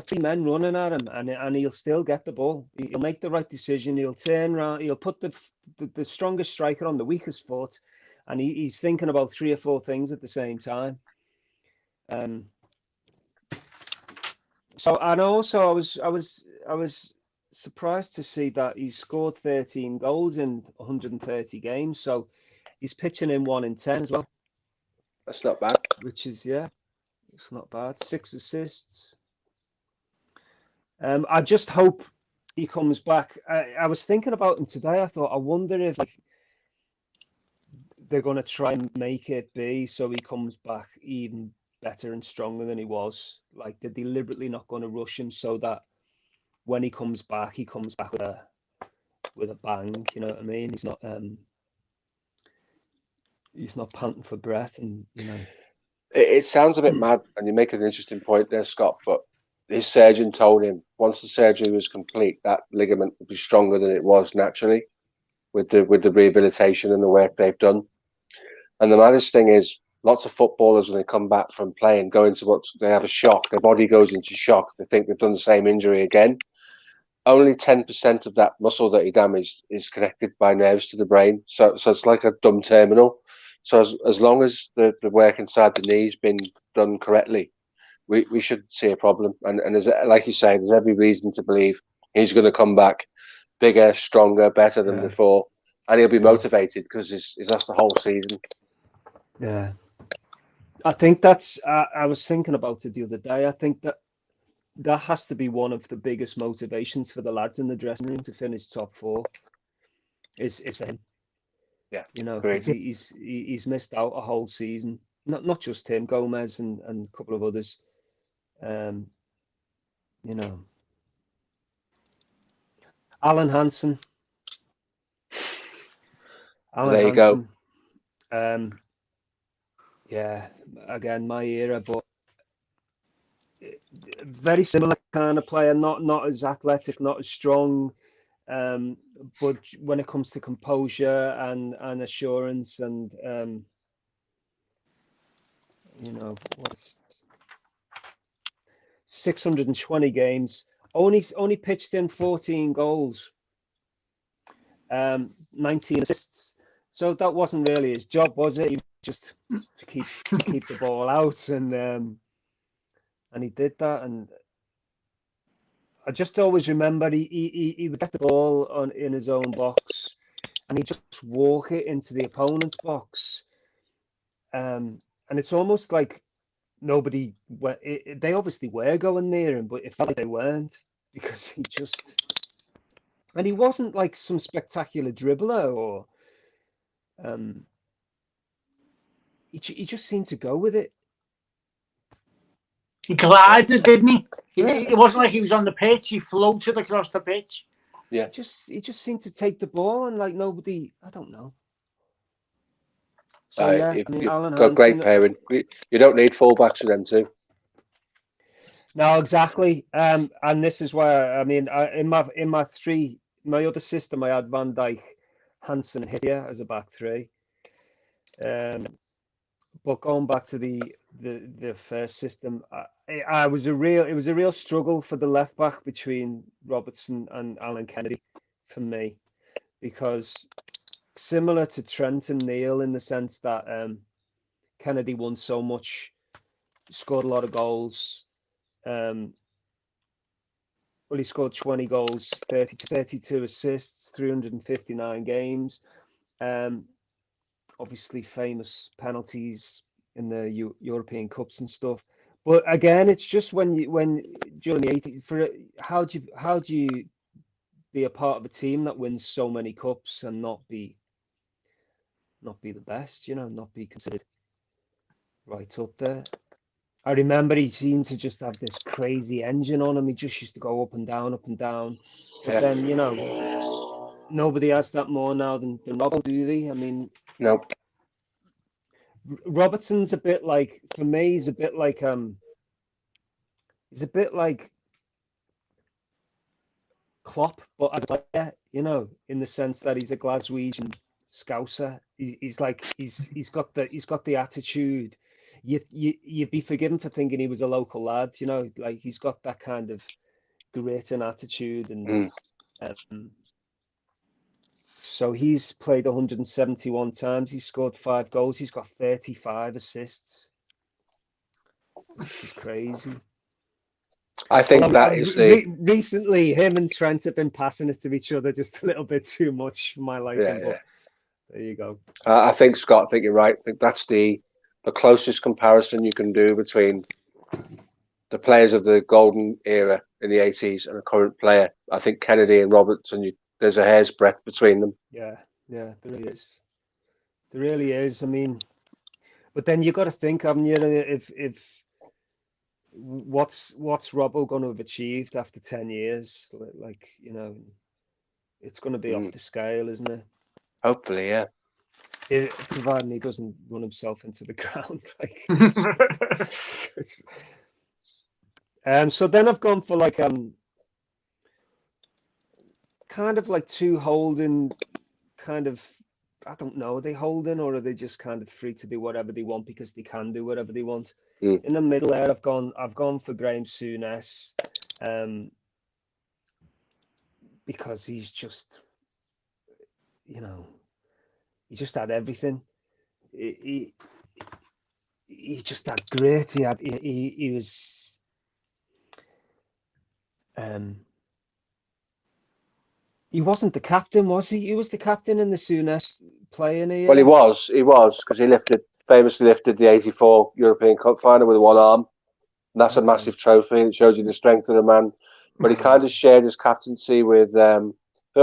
3 men running at him, and he'll still get the ball. He'll make the right decision. He'll turn around. He'll put the strongest striker on the weakest foot, and he's thinking about 3 or 4 things at the same time. So, and also I was surprised to see that he scored 13 goals in 130 games. So he's pitching in 1 in 10 as well. That's not bad. Which is, yeah, it's not bad. 6 assists. I just hope he comes back. I was thinking about him today. I thought, I wonder if they're going to try and make it be so he comes back even better and stronger than he was. Like, they're deliberately not going to rush him so that when he comes back with a bang. You know what I mean? He's not panting for breath, and you know. It sounds a bit mad, and you make an interesting point there, Scott. But his surgeon told him once the surgery was complete, that ligament would be stronger than it was naturally, with the rehabilitation and the work they've done. And the maddest thing is, lots of footballers, when they come back from playing, go into they have a shock. Their body goes into shock. They think they've done the same injury again. Only 10% of that muscle that he damaged is connected by nerves to the brain. So it's like a dumb terminal. So as long as the work inside the knee's been done correctly, we should see a problem. And there's, like you say, there's every reason to believe he's going to come back bigger, stronger, better than before. And he'll be motivated because he's lost the whole season. Yeah. I think that's, I was thinking about it the other day. I think that has to be one of the biggest motivations for the lads in the dressing room to finish top 4 is for him. Yeah, you know, because he's missed out a whole season. Not just him, Gomez and a couple of others. You know, Alan Hansen. There you go. Yeah, again, my era, but very similar kind of player. Not as athletic, not as strong. But when it comes to composure and assurance and you know, what's 620 games, only pitched in 14 goals, 19 assists. So that wasn't really his job, was it? He just to keep the ball out, and he did that. And I just always remember he would get the ball in his own box, and he'd just walk it into the opponent's box. And it's almost like nobody. They obviously were going near him, but it felt like they weren't, because he just. And he wasn't like some spectacular dribbler, or he just seemed to go with it. He glided, didn't he? Yeah. It wasn't like he was on the pitch. He floated across the pitch. Yeah. He just seemed to take the ball, and like nobody. I don't know. So yeah, you've Alan got Hansen, great pairing. You don't need fullbacks for them too. No, exactly. And this is where, I mean, in my other system, I had Van Dijk, Hansen, and Hyypiä as a back three. But going back to the first system, it was a real struggle for the left back between Robertson and Alan Kennedy for me, because similar to Trent and Neil in the sense that Kennedy won so much, scored a lot of goals. Well, he scored 20 goals, 32 assists, 359 games. Obviously famous penalties in the European Cups and stuff. But again, it's just when during the 80s, how do you be a part of a team that wins so many cups and not be the best, not be considered right up there. I remember he seemed to just have this crazy engine on him. He just used to go up and down, up and down. But then, nobody has that more now than Robbo, do they? I mean, no. Robertson's a bit like, for me, he's a bit like Klopp, but as a player, in the sense that he's a Glaswegian Scouser. He's got the attitude. You'd be forgiven for thinking he was a local lad, like he's got that kind of grit and attitude, and so he's played 171 times. He's scored 5 goals. He's got 35 assists. It's crazy. I think recently him and Trent have been passing it to each other just a little bit too much for my liking. But there you go. I think, Scott, I think you're right. I think that's the closest comparison you can do between the players of the golden era in the 80s and a current player. I think Kennedy and Robertson, there's a hair's breadth between them. Yeah, there really is. There really is. I mean, but then you got to think, haven't you, if what's Robbo going to have achieved after 10 years? Like, it's going to be off the scale, isn't it? Hopefully, yeah. Providing he doesn't run himself into the ground. So then I've gone for like kind of like 2 holding, kind of, I don't know, are they holding or are they just kind of free to do whatever they want because they can do whatever they want? In the middle there, I've gone for Graham Souness, because he's just, he just had everything. He just had great. He was. He wasn't the captain, was he? He was the captain in the Souness playing here. Well, he was because he famously lifted the '84 European Cup final with one arm. And that's a massive trophy. It shows you the strength of the man. But he kind of shared his captaincy with Phil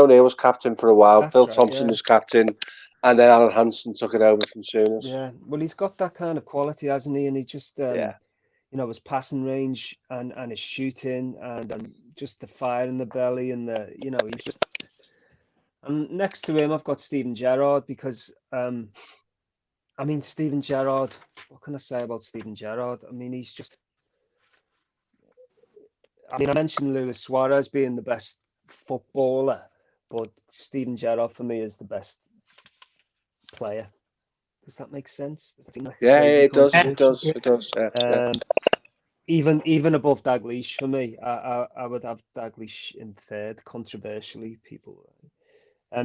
Neal was captain for a while. That's Phil right, Thompson was captain, and then Alan Hansen took it over from Souness. Yeah, well, he's got that kind of quality, hasn't he? And he just, his passing range and his shooting and just the fire in the belly and he's just. And next to him, I've got Steven Gerrard because, Steven Gerrard. What can I say about Steven Gerrard? I mean, he's just. I mentioned Luis Suarez being the best footballer, but Steven Gerrard for me is the best player. Does that make sense? Yeah, it does. It does. Yeah. Even above Dalglish for me. I would have Dalglish in third. Controversially, people.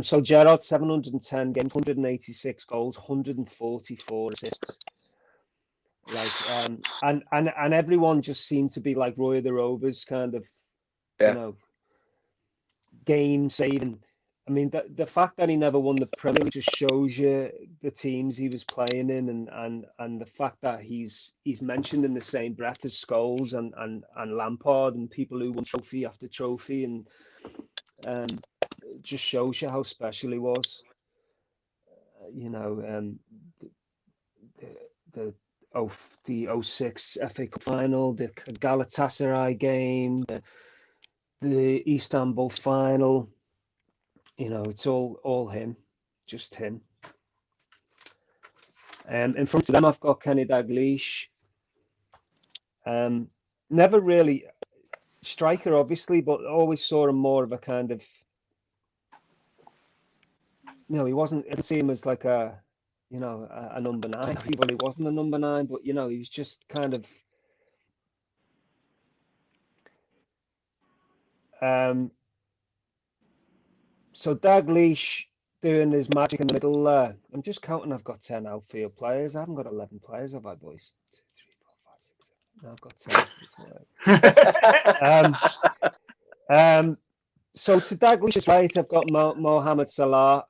So Gerrard 710 games, 186 goals, 144 assists. Like and everyone just seemed to be like Roy of the Rovers kind of, game saving. I mean, the fact that he never won the Premier League just shows you the teams he was playing in, and the fact that he's mentioned in the same breath as Scholes and Lampard and people who won trophy after trophy, and just shows you how special he was. The 06 FA Cup final, the Galatasaray game, the Istanbul final. It's all him, just him. In front of them, I've got Kenny Dalglish. never really striker, obviously, but always saw him more of a kind of, he wasn't, I didn't see him as like a number 9. Well, he wasn't a number 9, but he was just kind of so Dalglish doing his magic in the middle. I'm just counting. I've got 10 outfield players. I haven't got 11 players, have I, boys? 2, 3, 4, 5, 6, 7. No, I've got 10. So to Dalglish's right, I've got Mohamed Salah.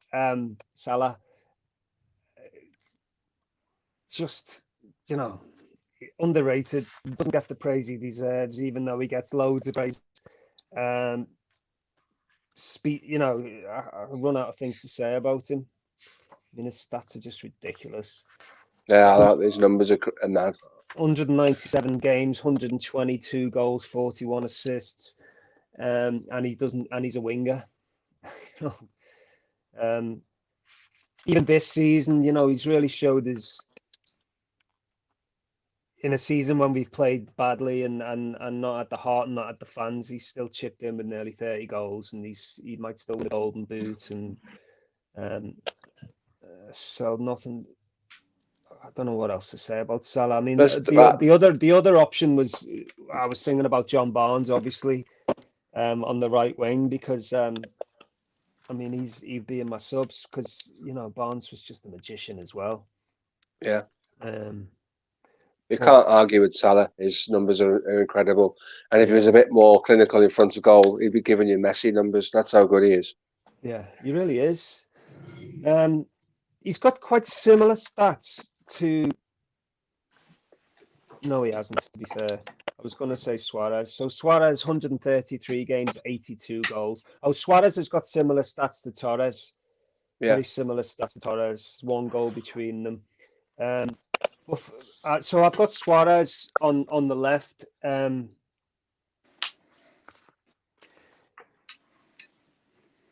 Salah, just underrated. Doesn't get the praise he deserves, even though he gets loads of praise. I run out of things to say about him. I mean, his stats are just ridiculous. Yeah, I like these numbers are mad. 197 games, 122 goals, 41 assists, and he's a winger. Even this season, he's really showed his. In a season when we've played badly and not at the heart and not at the fans, he's still chipped in with nearly 30 goals, and he might still win a golden boot. And so nothing. I don't know what else to say about Salah. I mean, the other option was, I was thinking about John Barnes, obviously, on the right wing, because I mean he'd be in my subs because Barnes was just a magician as well. Yeah. You can't argue with Salah. His numbers are incredible. And if he was a bit more clinical in front of goal, he'd be giving you Messi numbers. That's how good he is. Yeah, he really is. He's got quite similar stats to... No, he hasn't, to be fair. I was going to say Suarez. So Suarez, 133 games, 82 goals. Oh, Suarez has got similar stats to Torres. Yeah. Very similar stats to Torres. 1 goal between them. So I've got Suarez on the left.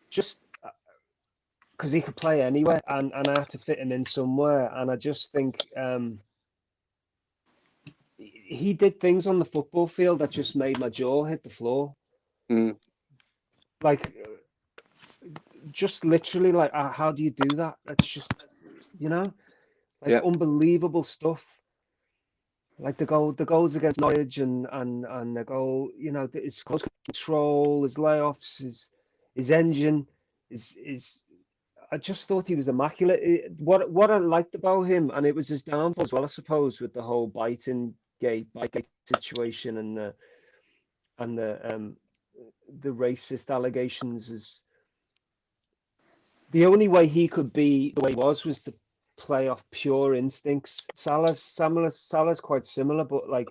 Just because he could play anywhere, and I have to fit him in somewhere. And I just think he did things on the football field that just made my jaw hit the floor. Like, just literally, like, how do you do that? It's just, unbelievable stuff. Like the goals against Norwich and the goal, his close control, his layoffs, his engine, his. I just thought he was immaculate. What I liked about him, and it was his downfall as well, I suppose, with the whole bike gate situation and the racist allegations, is the only way he could be the way he was to play off pure instincts. Salah's quite similar, but like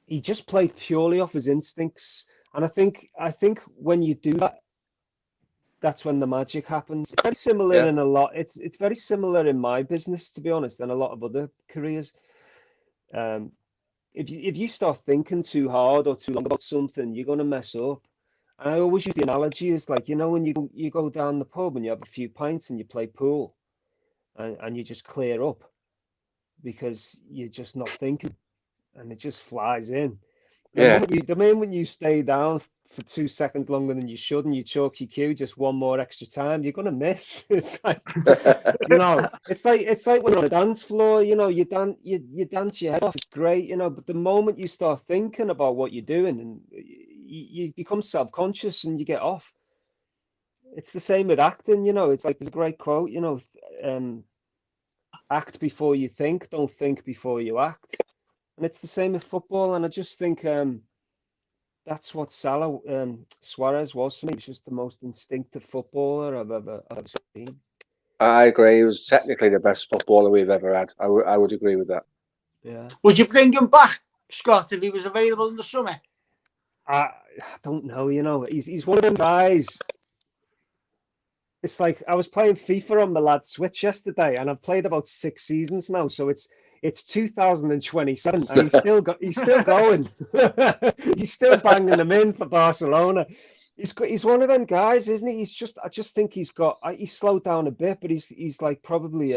he just played purely off his instincts. And I think when you do that, that's when the magic happens. It's very similar in a lot. It's very similar in my business, to be honest, and a lot of other careers. If you start thinking too hard or too long about something, you're gonna mess up. And I always use the analogy is like, when you go down the pub and you have a few pints and you play pool, and you just clear up because you're just not thinking, and it just flies in. The moment you stay down for 2 seconds longer than you should, and you chalk your cue just one more extra time, you're gonna miss. It's like, it's like when you're on a dance floor, you dance your head off. It's great, but the moment you start thinking about what you're doing, and you become self-conscious and you get off. It's the same with acting, it's like, there's a great quote, act before you think, don't think before you act. And it's the same with football. And I just think that's what Suarez was for me. He was just the most instinctive footballer I've ever seen. I agree. He was technically the best footballer we've ever had. I would agree with that. Yeah. Would you bring him back, Scott, if he was available in the summer? I don't know. He's one of them guys. It's like I was playing FIFA on my lad's Switch yesterday, and I've played about 6 seasons now. So it's 2027, and he's still going. He's still banging them in for Barcelona. He's one of them guys, isn't he? I just think he's slowed down a bit, but he's like probably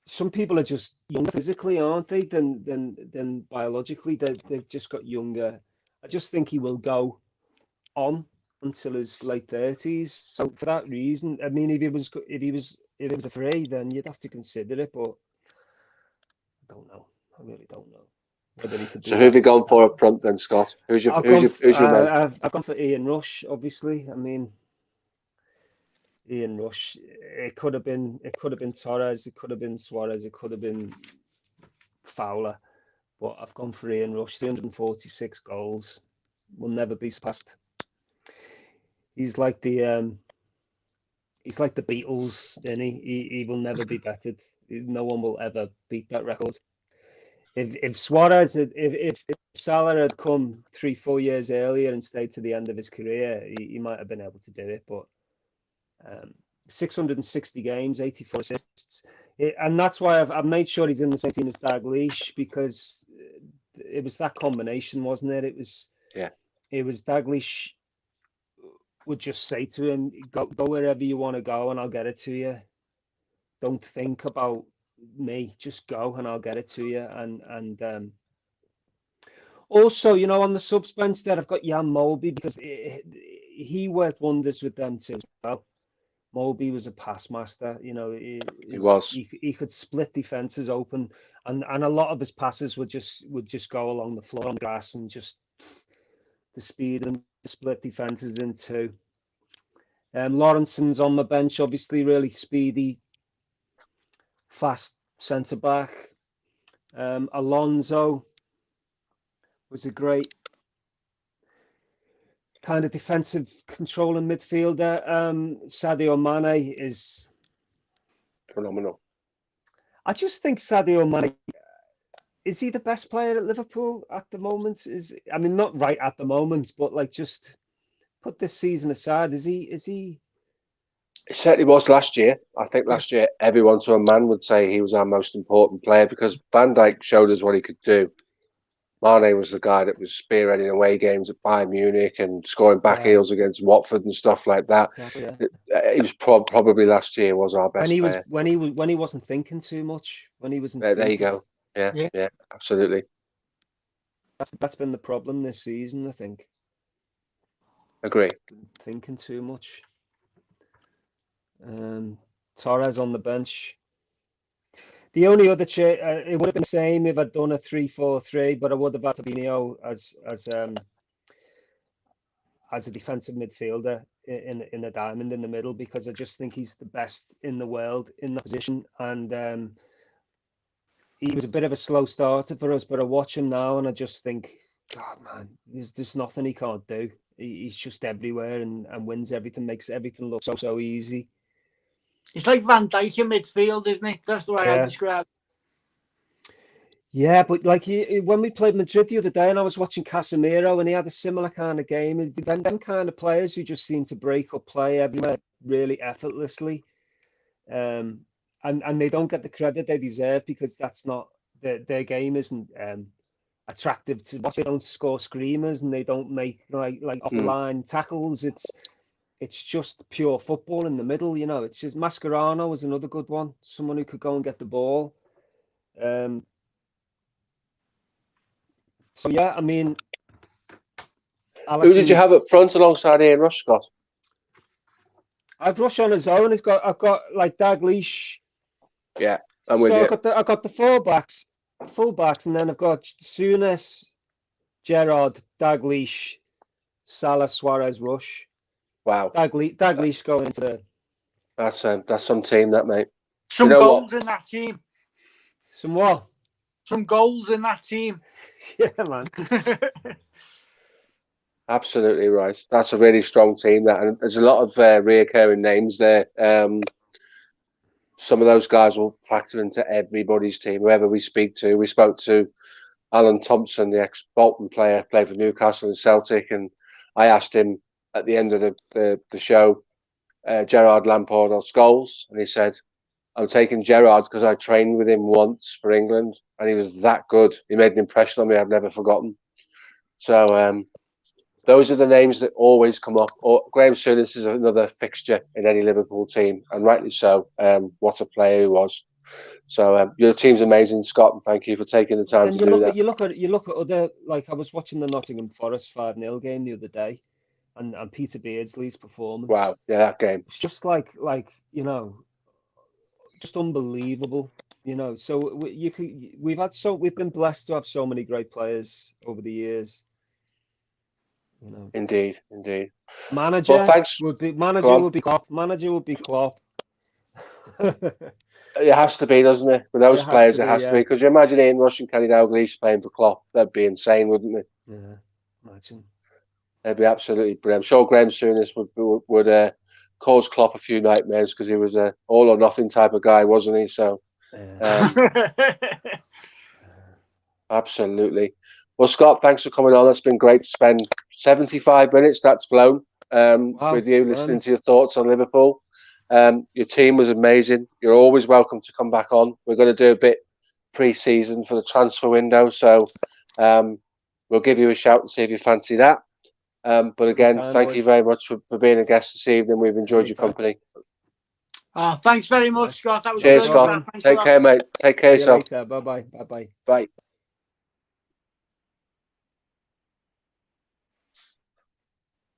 some people are just younger physically, aren't they, than biologically. They've just got younger. I just think he will go on until his late 30s. So for that reason, I mean, if it was a free, then you'd have to consider it. But I don't know. I really don't know whether he could do So who have you that. gone for up front then, Scott? Who's your man? I've gone for Ian Rush, obviously. I mean, Ian Rush. It could have been Torres. It could have been Suarez. It could have been Fowler. But I've gone for Ian Rush. 346 goals. Will never be surpassed. He's like the Beatles, and he will never be bettered. No one will ever beat that record. If Suarez if Salah had come 3-4 years earlier and stayed to the end of his career, he might have been able to do it. But 660 games, 84 assists, and that's why I've made sure he's in the same team as Dalglish, because it was that combination, wasn't it? It was Dalglish would just say to him, go wherever you want to go and I'll get it to you. Don't think about me, just go and I'll get it to you. And also, you know, on the subs bench there, I've got Jan Molby, because he worked wonders with them too as well. Molby was a pass master, you know. He could split defenses open, and a lot of his passes would just go along the floor on the grass, and just the speed and split defenses in two. Lawrenson's on the bench, obviously, really speedy, fast centre back. Alonso was a great kind of defensive controlling midfielder. Sadio Mane is phenomenal. I just think Sadio Mane, is he the best player at Liverpool at the moment? I mean, not right at the moment, but like, just put this season aside, is he? It certainly was last year. I think last year everyone to a man would say he was our most important player, because Van Dijk showed us what he could do. Mane was the guy that was spearheading away games at Bayern Munich and scoring back heels against Watford and stuff like that. Exactly, yeah. He was probably last year was our best player. When he wasn't thinking too much, when he was there you go. Yeah, absolutely. That's been the problem this season, I think. Agree. Thinking too much. Torres on the bench. The only other it would have been the same if I'd done a 3-4-3, but I would have had Fabinho as a defensive midfielder in a diamond in the middle, because I just think he's the best in the world in that position. And he was a bit of a slow starter for us, but I watch him now and I just think, God, man, there's nothing he can't do. He's just everywhere and wins everything, makes everything look so easy. It's like Van Dijk in midfield, isn't it? That's the way I describe it. Yeah, but like when we played Madrid the other day and I was watching Casemiro and he had a similar kind of game. Them kind of players who just seem to break up play everywhere really effortlessly. And they don't get the credit they deserve, because that's not their game isn't attractive to watch. They don't score screamers and they don't make like off the line tackles. It's just pure football in the middle, you know. It's just Mascherano was another good one, someone who could go and get the ball. So yeah, I mean, Alisson, who did you have up front alongside Ian Rush, Scott? I'd Rush on his own. I've got like Dalglish. Yeah, I'm with you. I got the fullbacks, and then I've got Souness, Gerrard, Dalglish, Salah, Suarez, Rush. Wow. Dalglish going into the... That's some team, that, mate. Some goals in that team. Some what? Some goals in that team. Yeah, man. Absolutely right. That's a really strong team, that, and there's a lot of reoccurring names there. Some of those guys will factor into everybody's team, whoever we speak to. We spoke to Alan Thompson, the ex-Bolton player, played for Newcastle and Celtic, and I asked him at the end of the show, Gerrard, Lampard or Scholes, and he said, I'm taking Gerrard because I trained with him once for England and he was that good. He made an impression on me I've never forgotten. So those are the names that always come up. Graham Souness is another fixture in any Liverpool team, and rightly so. What a player he was. So your team's amazing, Scott, and thank you for taking the time And to do that. you look at other, like I was watching the Nottingham Forest 5-0 game the other day, and Peter Beardsley's performance. Wow, yeah, that game. It's just like just unbelievable. So we've been blessed to have so many great players over the years. Indeed. Manager Well, thanks. would be Klopp. Manager would be Klopp. It has to be, doesn't it? With those players, it has to be. Could you imagine Ian Rush and Kenny Dalglish playing for Klopp? That'd be insane, wouldn't it? Yeah, imagine. It'd be absolutely brilliant. I'm sure Graham Souness would cause Klopp a few nightmares because he was a all or nothing type of guy, wasn't he? So, absolutely. Well, Scott, thanks for coming on. It's been great to spend 75 minutes. That's flown with you, listening to your thoughts on Liverpool. Your team was amazing. You're always welcome to come back on. We're going to do a bit pre-season for the transfer window, so we'll give you a shout and see if you fancy that. But again, thank you very much for being a guest this evening. We've enjoyed your company. Thanks very much, Scott. That was cheers, Scott. Take care, mate. Take care of yourself. Bye bye. Bye.